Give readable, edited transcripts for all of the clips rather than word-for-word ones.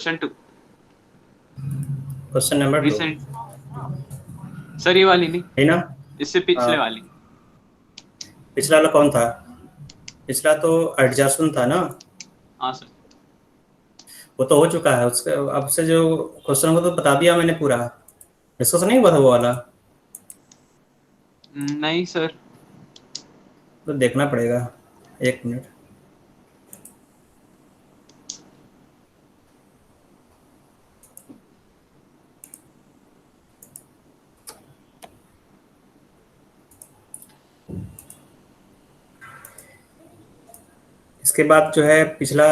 Question 2। Question number 2 recent sir, ये वाली नहीं है ना? इससे पिछले वाली। पिछला वाला कौन था? पिछला तो एडजस्टमेंट था ना? हाँ सर। वो तो हो चुका है। उसके अब से जो क्वेश्चन को तो बता दिया मैंने पूरा। डिस्कस नहीं हुआ था वो वाला? नहीं सर। तो देखना पड़ेगा, एक मिनट। इसके बाद जो है पिछला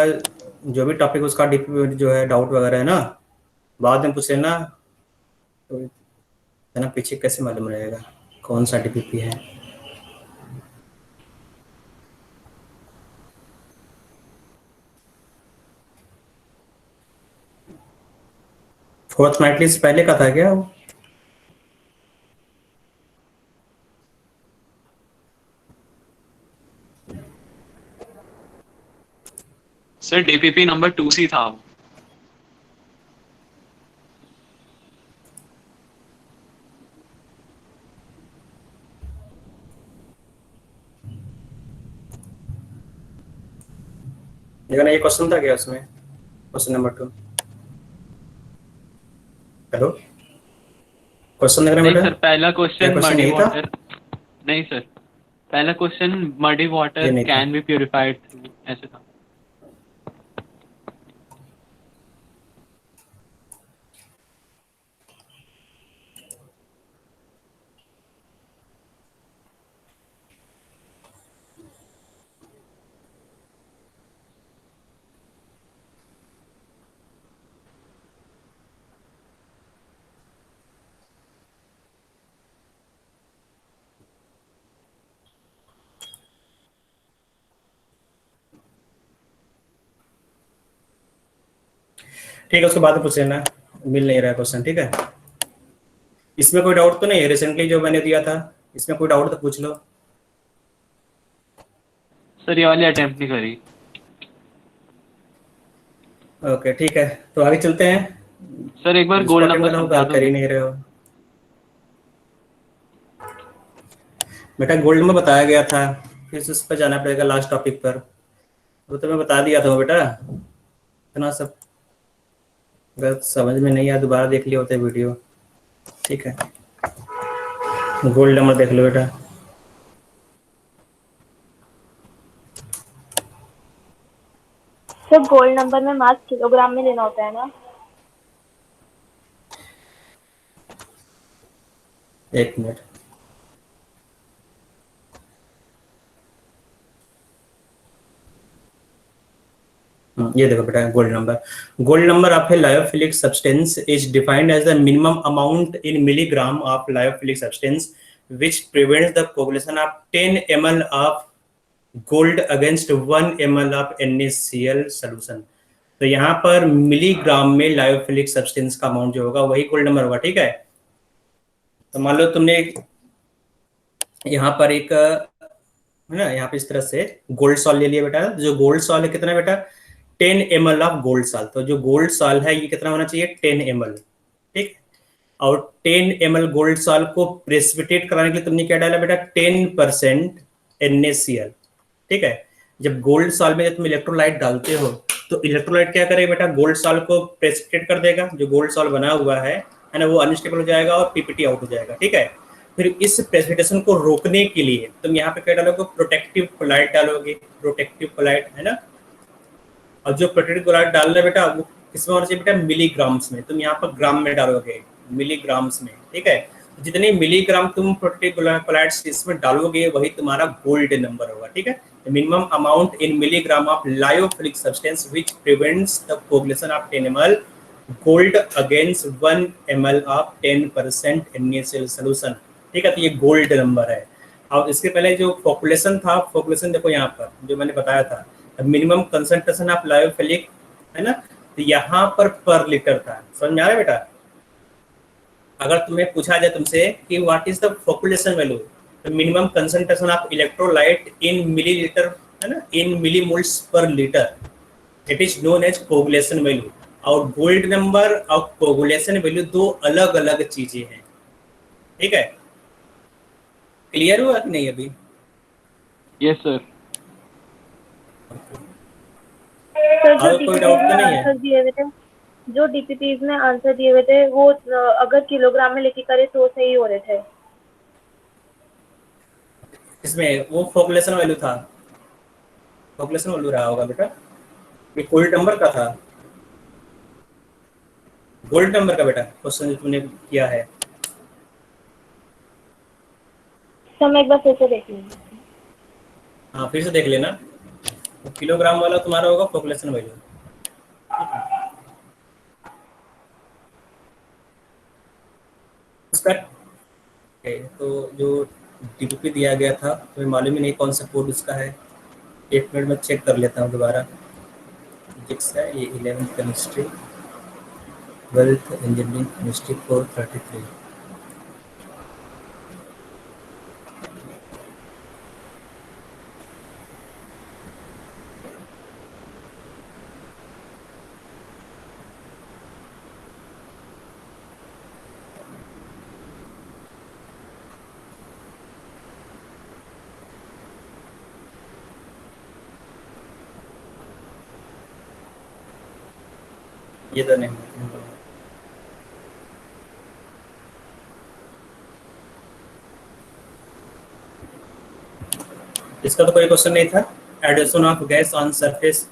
जो भी टॉपिक उसका जो है डाउट वगैरह है ना, बाद में पूछ लेना। तो है ना, पीछे कैसे मालूम रहेगा कौन सा डीपीपी है। फोर्थ नाइट लिस्ट पहले का था क्या वो? सर डीपीपी नंबर 2 सी था वो। लेकिन ये क्वेश्चन था क्या उसमें, क्वेश्चन नंबर 2? हेलो, क्वेश्चन देख रहे हैं नहीं बेटा? सर, पहला क्या क्वेश्चन क्वेश्चन मडी यही था? वाटर। नहीं सर, पहला क्वेश्चन मडी ये वाटर नहीं था। कैन बी प्यूरिफाइड थ्रू ऐसे था। ठीक है, उसके बाद पूछ लेना। मिल नहीं रहा क्वेश्चन, ठीक है। इसमें कोई डाउट तो नहीं है? रिसेंटली जो मैंने दिया था इसमें कोई डाउट तो पूछ लो। सर ये वाली अटेम्प्ट नहीं करी। ओके ठीक है, तो आगे चलते हैं। सर एक बार जिसको गोल्ड अटेंड नंबर करना होगा समझा आप कर ही दोगे? नहीं रहे हो। बेटा गोल्ड में बताया गया था, फिर से उस पर जाना पड़ेगा लास्ट टॉपिक पर। वो तो मैं बता दिया था बेटा, इतना सब अगर समझ में नहीं आया दोबारा देख लिया होता है वीडियो। ठीक है, गोल्ड नंबर देख लो बेटा। सर गोल्ड नंबर में मास किलोग्राम में लेना होता है ना? एक मिनट, ये देखो बेटा gold number of a lyophilic substance is defined as the minimum amount in milligram of lyophilic substance which prevents the coagulation of 10 ml of gold against 1 ml of NaCl solution। तो यहाँ पर milligram में lyophilic substance का amount जो होगा वही gold number होगा, ठीक है। तो मान लो तुमने यहाँ पर एक है ना, यहाँ पे इस तरह से गोल्ड सॉल ले लिया बेटा। जो गोल्ड सॉल है कितना बेटा? 10 ml ऑफ गोल्ड सॉल। तो जो गोल्ड सॉल है ये कितना होना चाहिए? 10 ml, ठीक। और 10 ml गोल्ड सॉल्ट को प्रेसिपिटेट कराने के लिए तुमने क्या डाला बेटा? 10% NaCl, ठीक है। जब गोल्ड सॉल्ट में जब तुम इलेक्ट्रोलाइट डालते हो तो इलेक्ट्रोलाइट क्या करेगा बेटा? गोल्ड सॉल्ट को प्रेसिपिटेट कर देगा। जो गोल्ड सॉल्ट बना हुआ है ना, वो अनस्टेबल हो जाएगा और पीपीटी आउट हो जाएगा, ठीक है। फिर इस प्रेसिपिटेशन को रोकने के लिए तुम यहाँ पे क्या डालोगे? प्रोटेक्टिव कोलाइट डालोगे। प्रोटेक्टिव कोलाइट है ना। और जो प्रोटेक्टिव कोलाइट डाल रहे बेटा वो किसमें होना चाहिए बेटा? मिलीग्राम्स में। तुम यहाँ पर ग्राम में डालोगे, मिलीग्राम्स में, ठीक है। जितने मिलीग्राम तुम प्रोटेक्टिव कोलाइट्स इसमें डालोगे वही तुम्हारा गोल्ड नंबर होगा, ठीक है। Minimum amount in milligram of lyophilic substance which prevents the coagulation of 10 ml gold against 1 ml of 10% NaCl solution, ठीक है। तो ये गोल्ड नंबर है। और इसके पहले जो पॉपुलेशन था, पॉपुलेशन देखो यहाँ पर जो मैंने बताया था, मिनिमम कंसंट्रेशन ऑफ लायोफिलिक है ना, तो यहाँ पर लीटर था। समझ में आ रहा है बेटा? अगर तुम्हें पूछा जाए तुमसे कि what is the population value, तो minimum concentration of electrolyte in millilitre है ना, in millimoles per litre, it is known as coagulation value. और गोल्ड नंबर और कोगुलेशन वैल्यू दो अलग अलग चीजें हैं, ठीक है। क्लियर हुआ कि नहीं अभी? Yes sir. सर जो और कोई डाउट डीपीटीज तो में नहीं है? आंसर दिए हुए थे, जो डीपीटीज में आंसर दिए हुए थे वो अगर किलोग्राम में लेके करे तो सही हो रहे थे। इसमें वो पॉपुलेशन वैल्यू था, पॉपुलेशन वैल्यू रहा होगा बेटा, ये गोल्ड नंबर का था, गोल्ड नंबर का बेटा क्वेश्चन जो तुमने किया है। सर मैं एक बार फिर से देख लूंगी। हाँ फिर से देख लेना, तो किलोग्राम वाला तुम्हारा होगा पॉपुलेशन वैल्यू। उसका तो जो डीपीपी दिया गया था तुम्हें मालूम ही नहीं कौन सा कोड उसका है। एक मिनट में चेक कर लेता हूँ दोबारा। फिजिक्स है ये, 11th chemistry, 12th engineering chemistry 433। ये तो नहीं, इसका तो कोई क्वेश्चन नहीं था। Addition of gas on surface,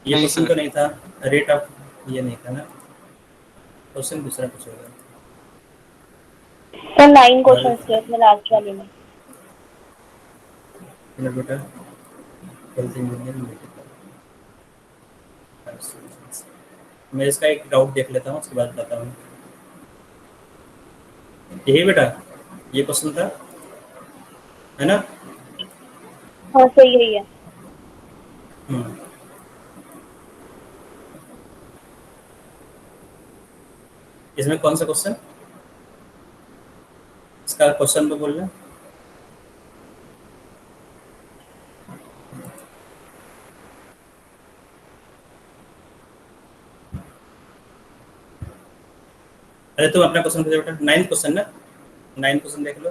ये नहीं क्वेश्चन सर। तो नहीं था। रेट ऑफ, ये नहीं था ना, क्वेश्चन दूसरा कुछ होगा। सर 9 क्वेश्चन थे अपने लास्ट वाले में। बेटा हेल्थ इंजीनियरिंग, मैं इसका एक डाउट देख लेता हूँ उसके बाद बताता हूँ। यही बेटा ये क्वेश्चन था, है ना? हाँ सही है ये। हम्म। इसमें कौन सा क्वेश्चन, इसका क्वेश्चन तो बोलना। अरे तुम अपना क्वेश्चन पूछो बेटा, 9th क्वेश्चन ना, 9th क्वेश्चन देख लो।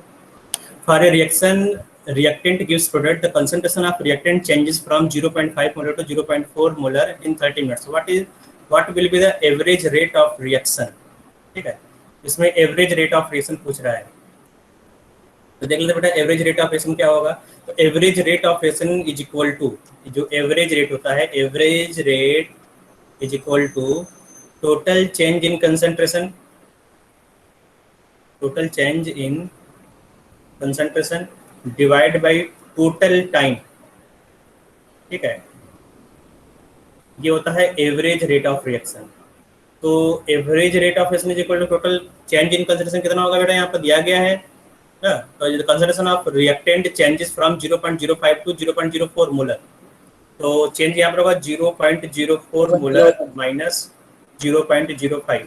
For a reaction reactant gives product, the concentration of reactant changes from 0.5 molar to 0.4 molar in 30 minutes. What will be the average rate of reaction? ठीक है, इसमें एवरेज रेट ऑफ रिएक्शन पूछ रहा है, तो देख लेते बेटा एवरेज रेट ऑफ रिएक्शन क्या होगा। तो average rate of reaction is equal to, जो एवरेज रेट होता है, average rate is equal to total change in concentration, total change in concentration divide by total time, ठीक है। ये होता है एवरेज रेट ऑफ रिएक्शन। तो average rate of reaction is equal to total change in concentration कितना होगा बेटा, यहाँ पर दिया गया है ना। तो concentration of reactant changes from 0.05 to 0.04 molar, तो चेंज यहाँ पर होगा 0.04 मोलर माइनस 0.05,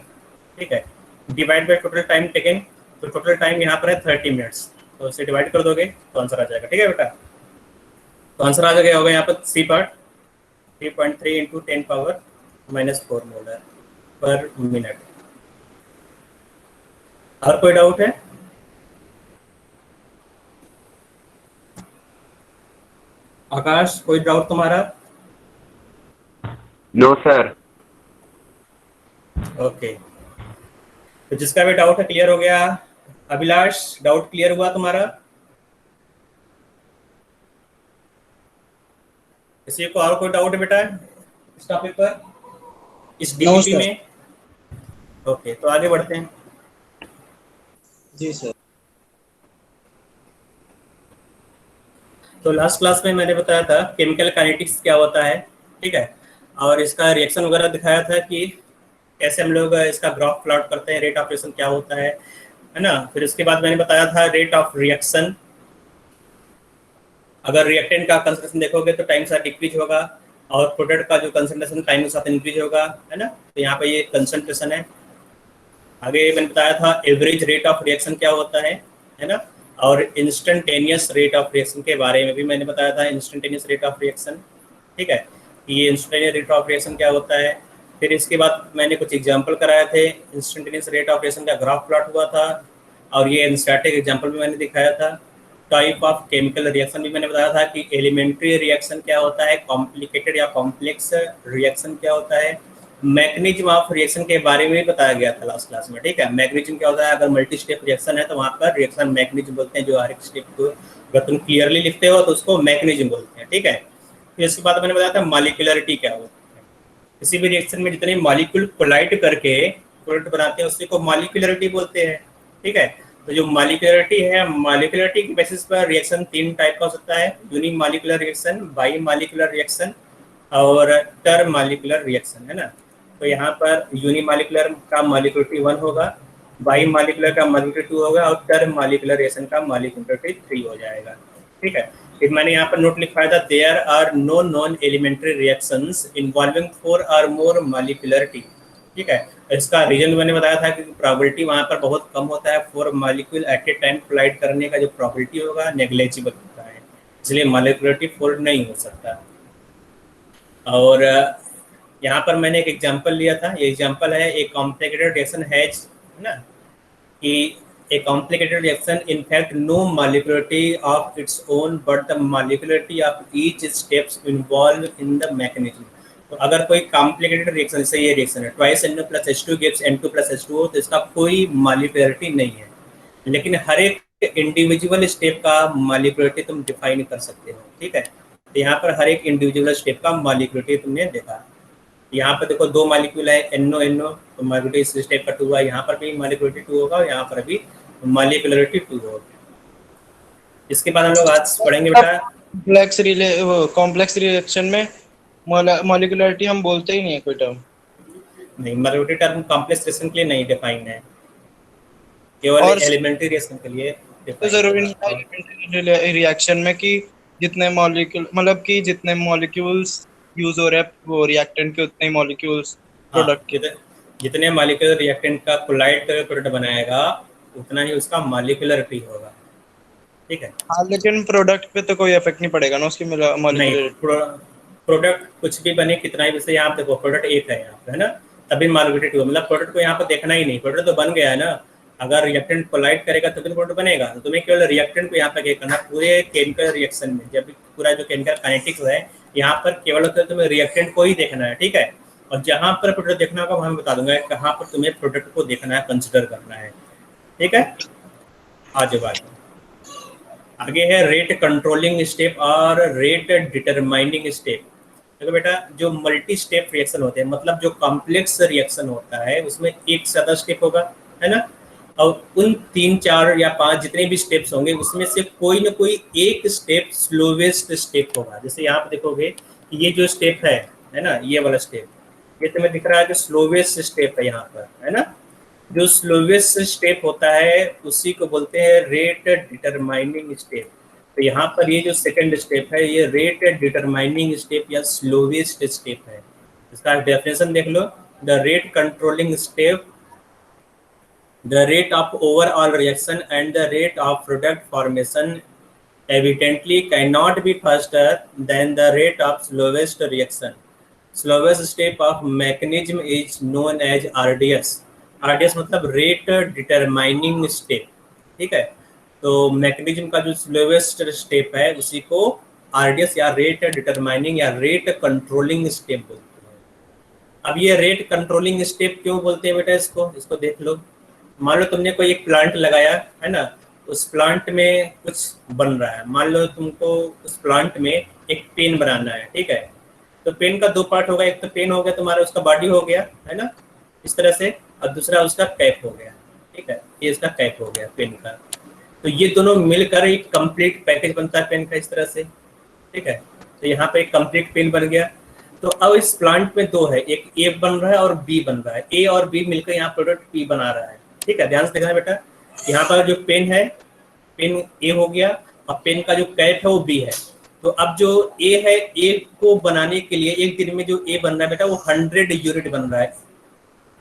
ठीक है, divide by total time taken. तो टोटल टाइम यहाँ पर है 30 मिनट्स, तो इसे डिवाइड कर दोगे तो आंसर आ जाएगा, ठीक है बेटा। तो आंसर आ जाएगा होगा यहाँ पर C part 3.3 into 10 power -4 molar per minute. और कोई डाउट है? आकाश कोई डाउट तुम्हारा? No sir. ओके, तो जिसका भी डाउट है क्लियर हो गया। अभिलाष डाउट क्लियर हुआ तुम्हारा? किसी को और कोई डाउट है बेटा इस टॉपिक पर, इस डीपीपी में? ओके, तो आगे बढ़ते हैं। जी सर। तो लास्ट क्लास में मैंने बताया था केमिकल काइनेटिक्स क्या होता है, ठीक है, और इसका रिएक्शन वगैरह दिखाया था कि कैसे हम लोग इसका ग्राफ प्लॉट करते हैं, रेट ऑफ रिएक्शन क्या होता है ना। फिर उसके बाद मैंने बताया था रेट ऑफ रिएक्शन, अगर रिएक्टेंट का कंसंट्रेशन देखोगे तो टाइम के साथ डिक्रीज होगा और प्रोडक्ट का जो कंसंट्रेशन टाइम के साथ इंक्रीज होगा, है ना। तो यहाँ पे ये कंसंट्रेशन है। आगे मैंने बताया था एवरेज रेट ऑफ रिएक्शन क्या होता है ना, और इंस्टेंटेनियस रेट ऑफ रिएक्शन के बारे में भी मैंने बताया था, इंस्टेंटेनियस रेट ऑफ रिएक्शन, ठीक है, ये इंस्टेंटेनियस रेट ऑफ रिएक्शन क्या होता है। फिर इसके बाद मैंने कुछ एग्जांपल कराए थे, इंस्टेंटेनियस रेट ऑफ रिएक्शन का ग्राफ प्लॉट हुआ था, और ये एनस्टैटिक एग्जांपल भी मैंने दिखाया था। टाइप ऑफ केमिकल रिएक्शन भी मैंने बताया था कि एलिमेंट्री रिएक्शन क्या होता है, कॉम्प्लिकेटेड या कॉम्प्लेक्स रिएक्शन क्या होता है, मैकेनिज्म ऑफ रिएक्शन के बारे में भी बताया गया था लास्ट क्लास में, ठीक है। मैकेनिज्म क्या होता है, अगर मल्टी स्टेप रिएक्शन है तो वहाँ पर रिएक्शन मैकेनिज्म बोलते हैं, जो हर एक स्टेप को अगर तुम क्लियरली लिखते हो तो उसको मैकेनिज्म बोलते हैं, ठीक है। फिर इसके बाद मैंने बताया था मॉलिक्यूलरिटी क्या होता है, किसी भी रिएक्शन में जितने मॉलिक्यूल कोलाइड करके प्रोडक्ट बनाते हैं उसी को मॉलिक्यूलरिटी बोलते हैं, ठीक है। तो जो मॉलिक्यूलरिटी है, मॉलिक्यूलरिटी के बेसिस पर रिएक्शन 3 टाइप का हो सकता है, unimolecular reaction, bimolecular reaction और टर्म मॉलिक्यूलर रिएक्शन, है ना। तो यहाँ पर यूनि मॉलिक्यूलर का मॉलिक्यूलरिटी 1 होगा, बाई मॉलिक्यूलर का मॉलिक्यूलरिटी 2 होगा और टर्म मॉलिक्यूलर रिएक्शन का मॉलिक्यूलरिटी 3 हो जाएगा, ठीक है। फिर मैंने यहाँ पर नोट लिखवाया था, there are no non elementary reactions involving 4 और मोर मॉलिक्यूलरिटी, ठीक है। इसका रीजन मैंने बताया था कि प्रोबेबिलिटी वहाँ पर बहुत कम होता है, 4 molecule at a time collide करने का जो प्रोबेबिलिटी होगा नेग्लिजिबल होता है, इसलिए मॉलिक्यूलरिटी 4 नहीं हो सकता। और यहाँ पर मैंने एक एग्जांपल लिया था, ये एग्जांपल है एक कॉम्प्लिकेटेड रिएक्शन हैज, है ना, कि a complicated reaction in fact no molecularity of its own but the molecularity of each steps involved in the mechanism। तो अगर कोई कॉम्प्लिकेटेड रिएक्शन, जैसे ये रिएक्शन है twice NO + H2 gives N2 + H2O, तो इसका कोई मॉलिक्यूलरिटी नहीं है, लेकिन हर एक इंडिविजुअल स्टेप का मॉलिक्यूलरिटी तुम डिफाइन कर सकते हो, ठीक है। तो यहाँ पर हर एक इंडिविजुअल स्टेप का मॉलिक्यूलरिटी तुमने देखा। यहाँ पर देखो 2 मॉलिक्यूल है NO, तो मॉलिक्यूलरिटी इस स्टेप का 2 है, यहाँ पर भी मॉलिक्यूलरिटी 2 होगा और यहाँ पर भी मॉलिक्यूलरिटी 2 होगा। इसके बाद हम लोग आज पढ़ेंगे बेटा कॉम्प्लेक्स रिएक्शन में मॉलिक्यूलरिटी हम बोलते ही नहीं है कोई टर्म, नहीं, मॉलिक्यूलरिटी टर्म कॉम्प्लेक्स रिएक्शन के लिए नहीं डिफाइन है, केवल एलिमेंट्री रिएक्शन के लिए तो जरूरी नहीं है एलिमेंट्री रिएक्शन में कि जितने मॉलिक्यूल मतलब कि जितने मॉलिक्यूल्स यूज हो रहे हैं वो रिएक्टेंट के उतने मॉलिक्यूल्स प्रोडक्ट के, जितने मॉलिक्यूलर रिएक्टेंट का कोलाइड प्रोडक्ट बनाएगा उतना ही उसका मॉलिक्यूलरिटी होगा, ठीक है। हाँ, लेकिन प्रोडक्ट पे तो कोई इफेक्ट नहीं पड़ेगा ना उसकी मॉलिक्यूलरिटी। प्रोडक्ट कुछ भी बने कितना ही, जैसे यहाँ पे देखो प्रोडक्ट 1 है यहाँ पे, है ना, तभी मॉलिक्यूलरिटी 2, मतलब प्रोडक्ट को यहाँ पर देखना ही नहीं, प्रोडक्ट तो बन गया है ना, अगर रिएक्टेंट कोलाइड करेगा तभी तो प्रोडक्ट बनेगा। तो तुम्हें केवल रिएक्टेंट को यहाँ पर क्या करना, पूरे केमिकल रिएक्शन में जब पूरा जो केमिकल काइनेटिक्स है यहाँ पर केवल तुम्हें रिएक्टेंट को ही देखना है, ठीक है। और जहाँ पर प्रोडक्ट देखना होगा वहाँ मैं बता दूंगा कहाँ पर तुम्हें प्रोडक्ट को देखना है, कंसिडर करना है, ठीक है। आज बात आगे है रेट कंट्रोलिंग स्टेप और रेट डिटरमाइनिंग स्टेप। देखो बेटा, जो मल्टी स्टेप रिएक्शन होते हैं, मतलब जो कॉम्प्लेक्स रिएक्शन होता है उसमें एक ज्यादा स्टेप होगा, है ना, और उन 3, 4 या 5 जितने भी स्टेप्स होंगे उसमें से कोई ना कोई एक स्टेप स्लोवेस्ट स्टेप होगा। जैसे यहाँ पे देखोगे ये जो स्टेप है ना, ये वाला स्टेप, ये तुम्हें दिख रहा है जो स्लोवेस्ट स्टेप है यहाँ पर, है ना। जो स्लोवेस्ट स्टेप होता है उसी को बोलते हैं रेट डिटरमाइनिंग स्टेप। तो यहाँ पर ये जो सेकंड स्टेप है ये रेट डिटरमाइनिंग स्टेप या स्लोवेस्ट स्टेप है। इसका डेफिनेशन देख लो, the rate controlling step, the rate of overall reaction and the rate of product formation evidently cannot be faster than the rate of slowest reaction. Slowest step of mechanism is known as RDS. RDS मतलब rate determining step, ठीक है। तो mechanism का जो slowest step है उसी को RDS या rate determining या rate controlling step बोलते हैं। अब ये rate controlling step क्यों बोलते हैं बेटा, इसको देख लो। मान लो तुमने कोई एक प्लांट लगाया है ना, उस प्लांट में कुछ बन रहा है, मान लो तुमको उस प्लांट में एक पेन बनाना है, ठीक है। तो पेन का 2 पार्ट होगा, एक तो पेन हो गया तुम्हारा, उसका बॉडी हो गया, है ना, इस तरह से, और दूसरा उसका कैप हो गया, ठीक है, ये इसका कैप हो गया पेन का। तो ये दोनों मिलकर एक कंप्लीट पैकेज बनता है पेन का, इस तरह से, ठीक है। तो यहाँ पे एक कंप्लीट पेन बन गया। तो अब इस प्लांट में 2 है, एक ए बन रहा है और बी बन रहा है, ए और बी मिलकर यहाँ प्रोडक्ट पी बना रहा है, ठीक है। ध्यान से देखना बेटा, यहाँ पर जो पेन है, पेन ए हो गया और पेन का जो कैप है वो बी है। तो अब जो ए है, ए को बनाने के लिए एक दिन में जो ए बन रहा है बेटा वो 100 यूनिट बन रहा है,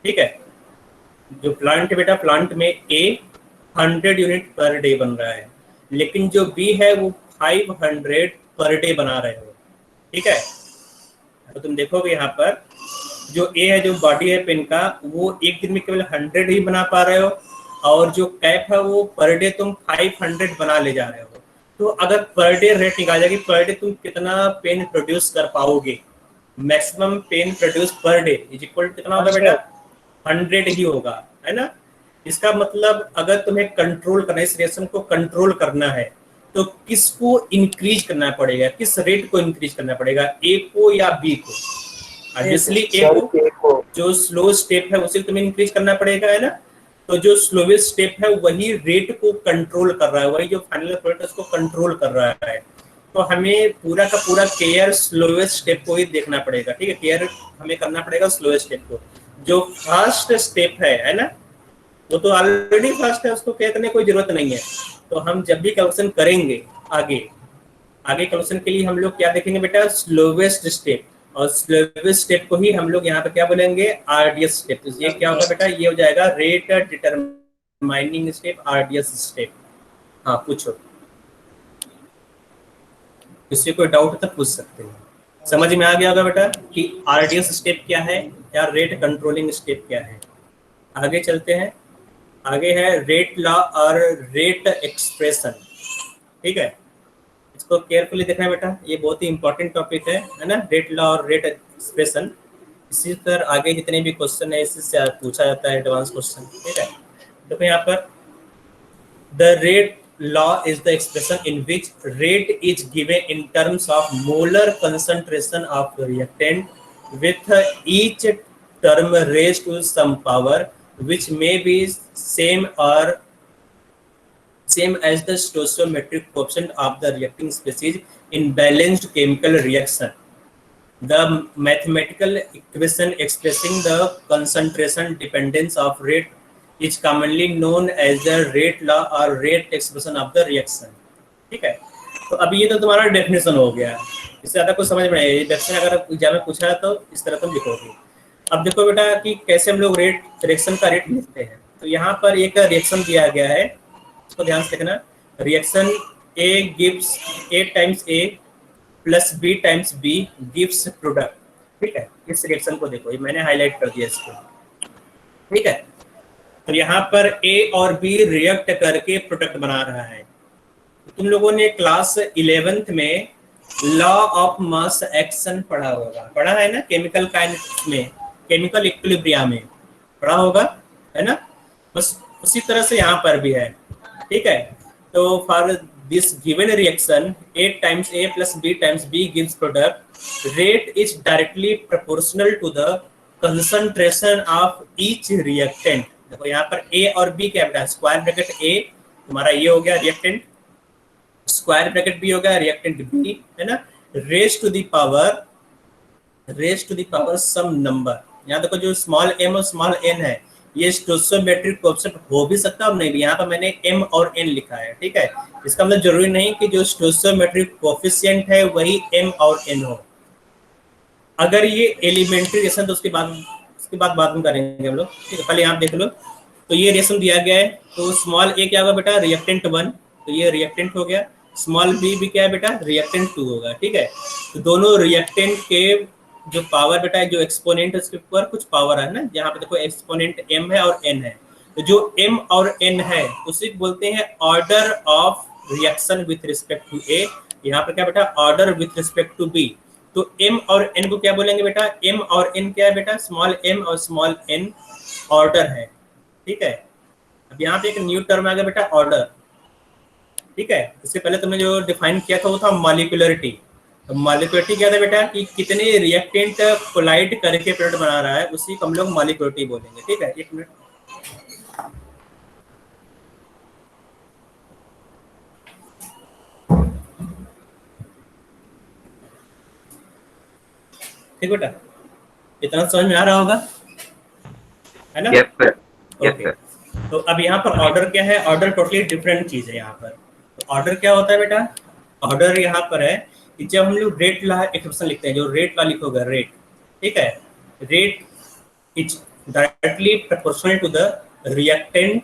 ठीक है। जो प्लांट है बेटा, प्लांट में ए 100 यूनिट पर डे बन रहा है, लेकिन जो बी है वो 500 पर डे बना रहे हो, ठीक है। तो तुम देखोगे यहाँ पर जो ए है, जो बॉडी है पेन का, वो एक दिन में केवल 100 ही बना पा रहे हो, और जो कैप है वो पर डे तुम 500 बना ले जा रहे हो। तो अगर पर डे रेट निकाला जाए कि पर डे तुम कितना पेन प्रोड्यूस कर पाओगे, maximum pain produce per day is equal कितना होगा बेटा? 100 ही होगा, है ना। इसका मतलब अगर तुम्हें कंट्रोल करना है, इस रिएक्शन को कंट्रोल करना है, तो किसको इंक्रीज करना पड़ेगा, किस रेट को इंक्रीज करना पड़ेगा, ए को या बी को? ऑब्वियसली ए को, जो स्लो स्टेप है उसे तुम्हें इंक्रीज करना पड़ेगा, है ना। तो जो स्लोवेस्ट स्टेप है वही रेट को कंट्रोल कर रहा है, वही जो फाइनल प्रोडक्ट है उसको कंट्रोल कर रहा है। तो हमें पूरा का पूरा केयर स्लोवेस्ट स्टेप को ही देखना पड़ेगा, ठीक है। केयर हमें करना पड़ेगा स्लोवेस्ट स्टेप को। जो फास्ट स्टेप है ना, वो तो ऑलरेडी फास्ट है, उसको केयर करने की कोई जरूरत नहीं है। तो हम जब भी कैलकुलेशन करेंगे आगे कैलकुलेशन के लिए हम लोग क्या देखेंगे बेटा? स्लोवेस्ट स्टेप, और स्लोवेस्ट स्टेप को ही हम लोग यहाँ पे क्या बोलेंगे? RDS step. तो ये क्या होगा बेटा? ये हो जाएगा rate determining step, RDS step. हाँ पूछो, किसी कोई डाउट तो पूछ सकते हैं। समझ में आ गया होगा बेटा कि आरडीएस स्टेप क्या है या रेट कंट्रोलिंग स्टेप क्या है। आगे चलते हैं। आगे है रेट लॉ और रेट एक्सप्रेशन, ठीक है। इसको केयरफुली देखना बेटा, ये बहुत ही इंपॉर्टेंट टॉपिक है ना, रेट लॉ और रेट एक्सप्रेशन। इसी तरह आगे जितने भी क्वेश्चन है इससे पूछा जाता है, एडवांस क्वेश्चन, ठीक है। देखो यहाँ पर the rate law is the expression in which rate is given in terms of molar concentration of reactant with each term raised to some power which may be same as the stoichiometric coefficient of the reacting species in balanced chemical reaction. The mathematical equation expressing the concentration dependence of rate is commonly known as the rate law or rate expression of the reaction, ठीक है। तो अभी ये तो तुम्हारा definition हो गया, इससे ज़्यादा कुछ समझ में नहीं। ये डेफिनेशन अगर एग्जाम में पूछा है तो इस तरह तुम लिखोगे। अब देखो बेटा कि कैसे हम लोग रिएक्शन का रेट लिखते हैं। तो यहाँ पर एक रिएक्शन दिया गया है, इसको ध्यान से देखना। Reaction A gives A times A plus B times B gives product, ठीक है। इस रिएक्शन को देखो, ये मैंने हाईलाइट कर दिया इसको, ठीक है। तो यहाँ पर A और B रिएक्ट करके प्रोडक्ट बना रहा है। तुम लोगों ने क्लास 11th में लॉ ऑफ मास एक्शन पढ़ा होगा, पढ़ा है ना, केमिकल काइनेटिक्स में, केमिकल इक्विलिब्रियम में पढ़ा होगा, है ना। बस उसी तरह से यहाँ पर भी है, ठीक है। तो for this given reaction A times A plus B times B gives product, rate is directly proportional to the concentration of each reactant। देखो यहाँ पर A और B क्या बेटा? स्क्वायर ब्रैकेट A तुम्हारा ये हो गया रिएक्टेंट, स्क्वायर ब्रैकेट B हो गया रिएक्टेंट B, है ना। Raise to the power some number. यहाँ देखो जो स्मॉल m और स्मॉल n है, ये स्टोइचोमेट्रिक कोएफिशिएंट हो भी सकता है और नहीं भी। यहाँ पर मैंने m और n लिखा है, ठीक है। इसका मतलब जरूरी नहीं कि जो स्टोइचोमेट्रिक कोएफिशिएंट है वही m और n हो। अगर ये एलिमेंट्री रिएक्शन तो उसके बाद में करेंगे हम लोग, ठीक है। पहले यहाँ देख लो, तो ये रिएक्शन दिया गया है। तो स्मॉल a क्या होगा बेटा? रिएक्टेंट 1, तो ये रिएक्टेंट हो गया। स्मॉल b भी क्या है बेटा? रिएक्टेंट 2 होगा, ठीक है। तो दोनों रिएक्टेंट के जो पावर बेटा है, जो एक्सपोनेंट उसके ऊपर कुछ पावर है ना, यहाँ पे देखो एक्सपोनेंट m है और n है। तो जो m और n है उसे बोलते हैं order of reaction with respect to a। यहाँ पर क्या बेटा? Order with respect to b। तो m और n को क्या बोलेंगे बेटा? m और n क्या है बेटा? स्मॉल m और स्मॉल n ऑर्डर है, ठीक है। अब यहाँ पे एक न्यू टर्म आ गया बेटा, ऑर्डर, ठीक है। इससे पहले तुमने जो डिफाइन किया था वो था मॉलिक्यूलरिटी। तो मॉलिक्यूलरिटी क्या था बेटा? कि कितने रिएक्टेंट कोलाइड करके प्रोडक्ट बना रहा है, उसी को हम लोग मॉलिक्यूलरिटी बोलेंगे, ठीक है। एक मिनट, ठीक बेटा, इतना समझ में आ रहा होगा, है ना? Yes sir, yes okay. Sir. तो अब यहाँ पर ऑर्डर क्या है? ऑर्डर टोटली डिफरेंट चीज है यहाँ पर। तो ऑर्डर क्या होता है बेटा? ऑर्डर यहाँ पर है कि जब हम लोग रेट लॉ एक्सप्रेशन लिखते हैं, जो रेट लॉ लिखोगे रेट, ठीक है, rate is directly proportional to the reactant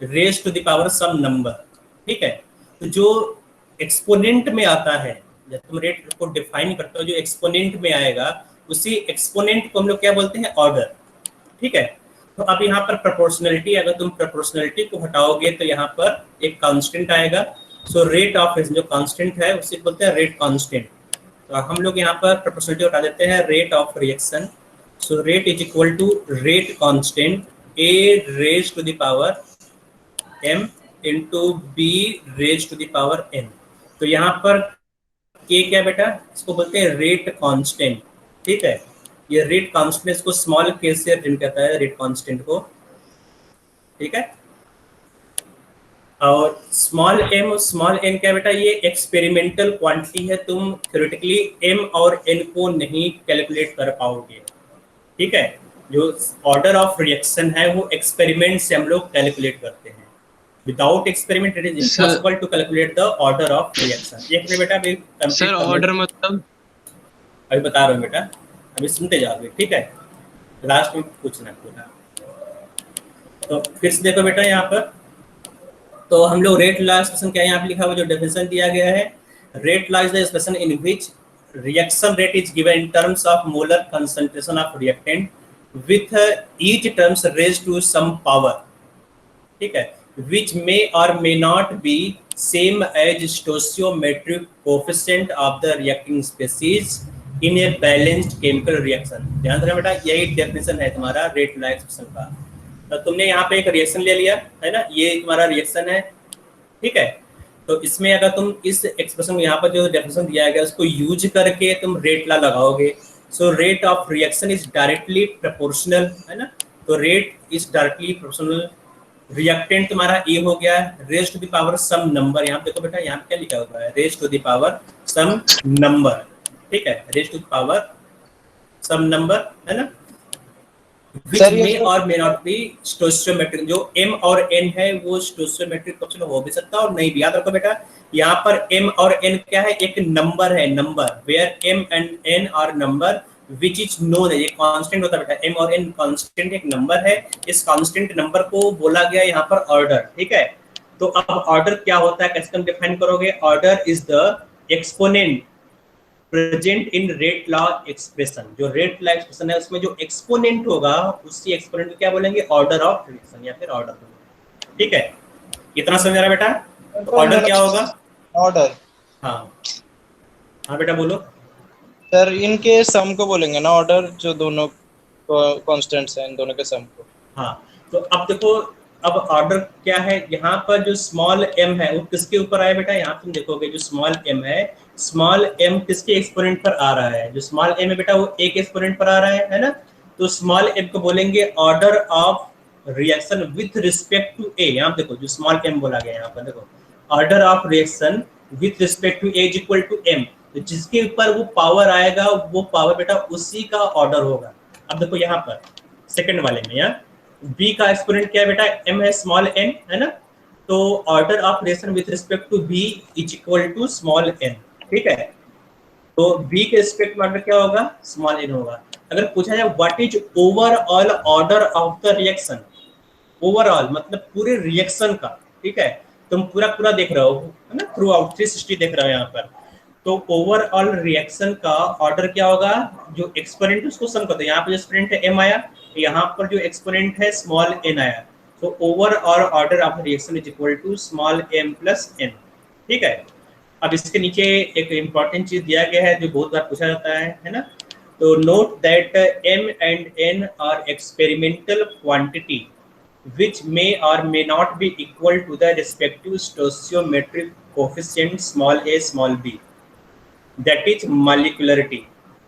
raise to the power some number, ठीक है। तो जो एक्सपोनेंट में आता है, जब तुम रेट को डिफाइन करते हो, जो एक्सपोनेंट में आएगा उसी एक्सपोनेंट को हम लोग क्या बोलते हैं, ऑर्डर। ठीक है, तो अब यहाँ पर प्रोपोर्शनलिटी, अगर तुम प्रोपोर्शनलिटी को हटाओगे तो यहाँ पर एक कांस्टेंट आएगा। सो रेट ऑफ जो कांस्टेंट है उसे बोलते हैं रेट कांस्टेंट। तो हम लोग यहाँ पर प्रोपोर्शनलिटी हटा देते हैं, rate of reaction. So rate is equal to rate constant A raise to the power m into B raise to the power n। तो यहाँ पर k क्या बेटा, इसको बोलते हैं रेट कांस्टेंट। ठीक है, ये रेट कांस्टेंट, इसको स्मॉल k से रिप्रेजेंट करता है रेट कांस्टेंट को। ठीक है, और स्मॉल m और स्मॉल n क्या बेटा, ये एक्सपेरिमेंटल क्वांटिटी है, तुम थ्योरेटिकली m और n को नहीं कैलकुलेट कर पाओगे। ठीक है, जो ऑर्डर ऑफ रिएक्शन है वो एक्सपेरिमेंट से हम लोग कैलकुलेट करते हैं। Without experiment it is impossible to calculate the order of reaction. एक मिनट बेटा, अभी सर ऑर्डर मतलब अभी बता रहा हूँ बेटा, अभी सुनते जाओगे। ठीक है, लास्ट में पूछना पूरा। तो फिर से देखो बेटा यहाँ पर, तो हम लोग रेट लॉ एक्सप्रेशन क्या है, यहाँ पे लिखा हुआ जो डेफिनेशन दिया गया है, rate law is the expression in which reaction rate is given in terms of molar concentration of reactant with each terms raise to some power. ठीक है, which may or may not be same as stoichiometric coefficient of the reacting species in a balanced chemical reaction। ध्यान देना बेटा, यही definition है तुम्हारा rate law expression का। तो तुमने यहाँ पे एक रिएक्शन ले लिया है ना, ये तुम्हारा रिएक्शन है। ठीक है, तो इसमें अगर तुम इस एक्सप्रेशन यहाँ पर जो डेफिनेशन दिया गया उसको यूज करके तुम रेट लॉ लगाओगे। So rate of reaction is directly proportional, है ना, तो rate is directly proportional. Reactant तुम्हारा ए हो गया, raise to the power some number. यहाँ पे देखो बेटा, यहाँ पे क्या लिखा हुआ है, raise to the power some number. ठीक है, raise to the power some number, है ना, which may or may not be stoichiometric। जो m और n है वो stoichiometric फंक्शन हो भी सकता है और नहीं भी। याद रखो बेटा, यहाँ पर m और n क्या है, एक नंबर है, number, where m and n are number which is known है, ये कांस्टेंट होता है बेटा, m और n कांस्टेंट एक नंबर है, इस कांस्टेंट नंबर को बोला गया यहाँ पर ऑर्डर। ठीक है, तो अब ऑर्डर क्या होता है, कैसे तुम डिफाइन करोगे, order is the exponent present in rate law expression. जो रेट लॉ एक्सप्रेशन है उसमें जो एक्सपोनेंट होगा उसी एक्सपोनेंट को क्या बोलेंगे, ऑर्डर ऑफ रिएक्शन या फिर ऑर्डर। ठीक है, इतना समझ रहा बेटा, ऑर्डर क्या होगा, ऑर्डर। हाँ हाँ बेटा बोलो। सर इनके सम को बोलेंगे ना ऑर्डर, जो दोनों कांस्टेंट्स हैं इन दोनों के सम को। हाँ, तो अब देखो, अब ऑर्डर क्या है, यहाँ पर जो स्मॉल m है वो किसके ऊपर आया बेटा, यहाँ तुम देखोगे जो स्मॉल m है, स्मॉल m किसके एक्सपोनेंट पर आ रहा है, जो स्मॉल m है बेटा वो a के एक्सपोनेंट पर आ रहा है ना, तो स्मॉल m को बोलेंगे order of reaction with respect to a। यहाँ देखो जो स्मॉल m बोला गया यहाँ पर, देखो order of reaction with respect to a is equal to m, तो जिसके ऊपर वो पावर आएगा वो पावर बेटा उसी का ऑर्डर होगा। अब देखो यहाँ पर सेकंड वाले में, यहाँ b का एक्सपोनेंट क्या है बेटा, m है, स्मॉल n है ना, तो order of reaction with respect to b is equal to small n। ठीक है, तो b के रिस्पेक्ट में ऑर्डर क्या होगा, स्मॉल n होगा। अगर पूछा जाए what is overall order of the reaction, overall मतलब पूरे रिएक्शन का। ठीक है, तुम पूरा पूरा देख रहे हो है ना, थ्रू आउट 360 देख रहे हो यहाँ पर, तो ओवरऑल रिएक्शन का ऑर्डर क्या होगा, जो एक्सपोनेंट उसको सम करते हैं, यहाँ पर जो एक्सपोनेंट है m आया, यहाँ पर जो एक्सपोनेंट है स्मॉल n आया, तो overall order of reaction is equal to small m plus n। ठीक है, अब इसके नीचे एक इम्पॉर्टेंट चीज दिया गया है जो बहुत बार पूछा जाता है ना, तो note that m and n are experimental quantity which may or may not be equal to the respective stoichiometric coefficient small a small b, that is molecularity.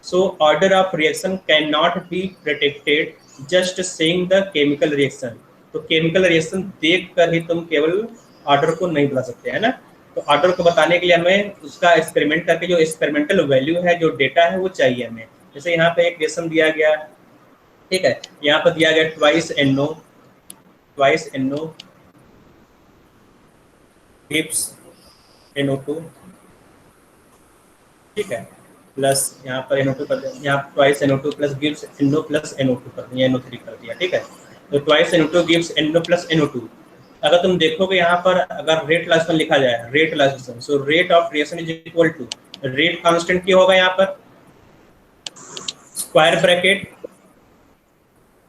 So order of reaction cannot be predicted just saying the chemical reaction। तो chemical reaction देख कर ही तुम केवल order को नहीं बता सकते है ना, तो ऑर्डर को बताने के लिए हमें उसका एक्सपेरिमेंट करके जो एक्सपेरिमेंटल वैल्यू है, जो डेटा है वो चाहिए हमें। जैसे यहाँ पे एक रिएक्शन दिया गया, ठीक है, यहाँ पर दिया गया ट्वाइस NO gives NO2, ठीक है, प्लस यहाँ पर NO2 कर दिया, यहाँ twice NO2 plus gives NO plus NO2 कर दिया, NO3 कर दिया। ठीक है, तो twice NO2 gives NO plus NO2। अगर तुम देखोगे यहाँ पर अगर रेट लॉ लिखा जाए, rate law, so rate of reaction is equal to rate constant क्या होगा यहाँ पर, square bracket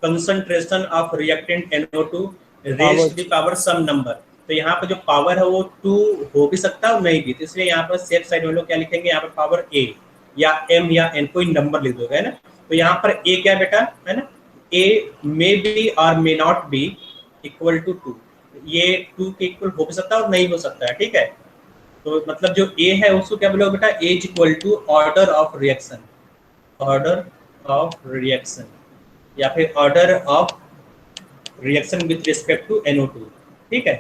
concentration of reactant NO2 raise to the power some number. तो यहाँ पर जो पावर है वो 2 हो भी सकता है और नहीं भी, तो इसलिए यहाँ पर सेफ साइड में लोग क्या लिखेंगे, यहाँ पर पावर A या M या N कोई नंबर लिख दोगे, है ना। तो यहाँ पर A क्या बेटा, है ना, A मे बी और may not be equal to 2, ये 2 के इक्वल हो भी सकता है और नहीं हो सकता है, ठीक है। तो मतलब जो A है उसको क्या बोलोगे बेटा, A is equal to order of reaction, order of reaction या फिर order of reaction with respect to NO2, ठीक है।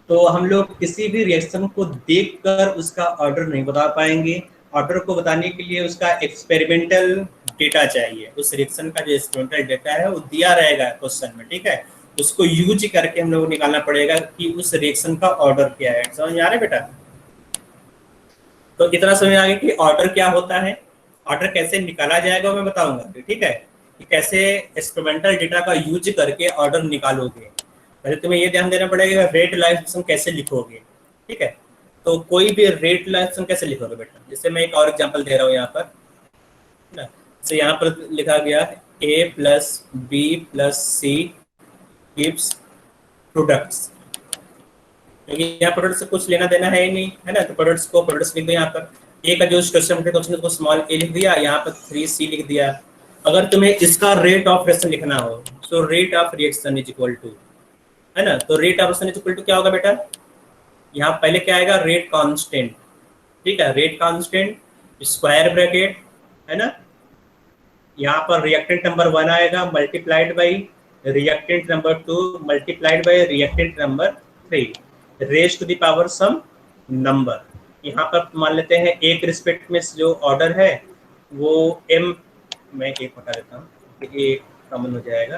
तो हम लोग किसी भी रिएक्शन को देखकर उसका ऑर्डर नहीं बता पाएंगे, ऑर्डर को बताने के लिए उसका एक्सपेरिमेंटल डेटा चाहिए, उस रिएक्शन का जो एक्सपेरिमेंटल डेटा है वो दिया रहेगा क्वेश्चन में, ठीक है। उसको यूज करके हम लोग को निकालना पड़ेगा कि उस रिएक्शन का ऑर्डर क्या है। समझ में आ रहा है बेटा? तो इतना समझ आ गया कि ऑर्डर क्या होता है, ऑर्डर कैसे निकाला जाएगा मैं बताऊंगा, ठीक है, कि कैसे एक्सपेरिमेंटल डेटा का यूज करके ऑर्डर निकालोगे। पहले तुम्हें ये ध्यान देना पड़ेगा रेट लाइफ कैसे लिखोगे, ठीक है। तो कोई भी रेट लाइफ कैसे लिखोगे बेटा, जैसे मैं एक और एग्जांपल दे रहा हूँ यहाँ पर ना, तो यहाँ पर लिखा गया A plus B plus C gives products, क्योंकि यहाँ प्रोडक्ट से कुछ लेना देना है ही नहीं, है ना। तो प्रोडक्ट्स को प्रोडक्ट्स लिख दो, यहाँ पर A का जो क्वेश्चन है तो उसको स्मॉल a लिख दिया, यहाँ पर 3C लिख दिया। अगर तुम्हें इसका रेट ऑफ रिएक्शन लिखना हो तो rate of reaction is equal to, है ना, तो rate of reaction is equal to क्या होगा बेटा, यहाँ पहले क्या आएगा, रेट कांस्टेंट, ठीक है, रेट कांस्टेंट स्क्वायर ब्रैकेट, है ना, यहाँ पर रिएक्टेंट नंबर 1 आएगा multiplied by reactant number 2 multiplied by reactant number 3 raise to the power some number. यहाँ पर मान लेते हैं एक रिस्पेक्ट में जो ऑर्डर है वो M, मैं एक हटा देता हूँ, एक कॉमन हो जाएगा।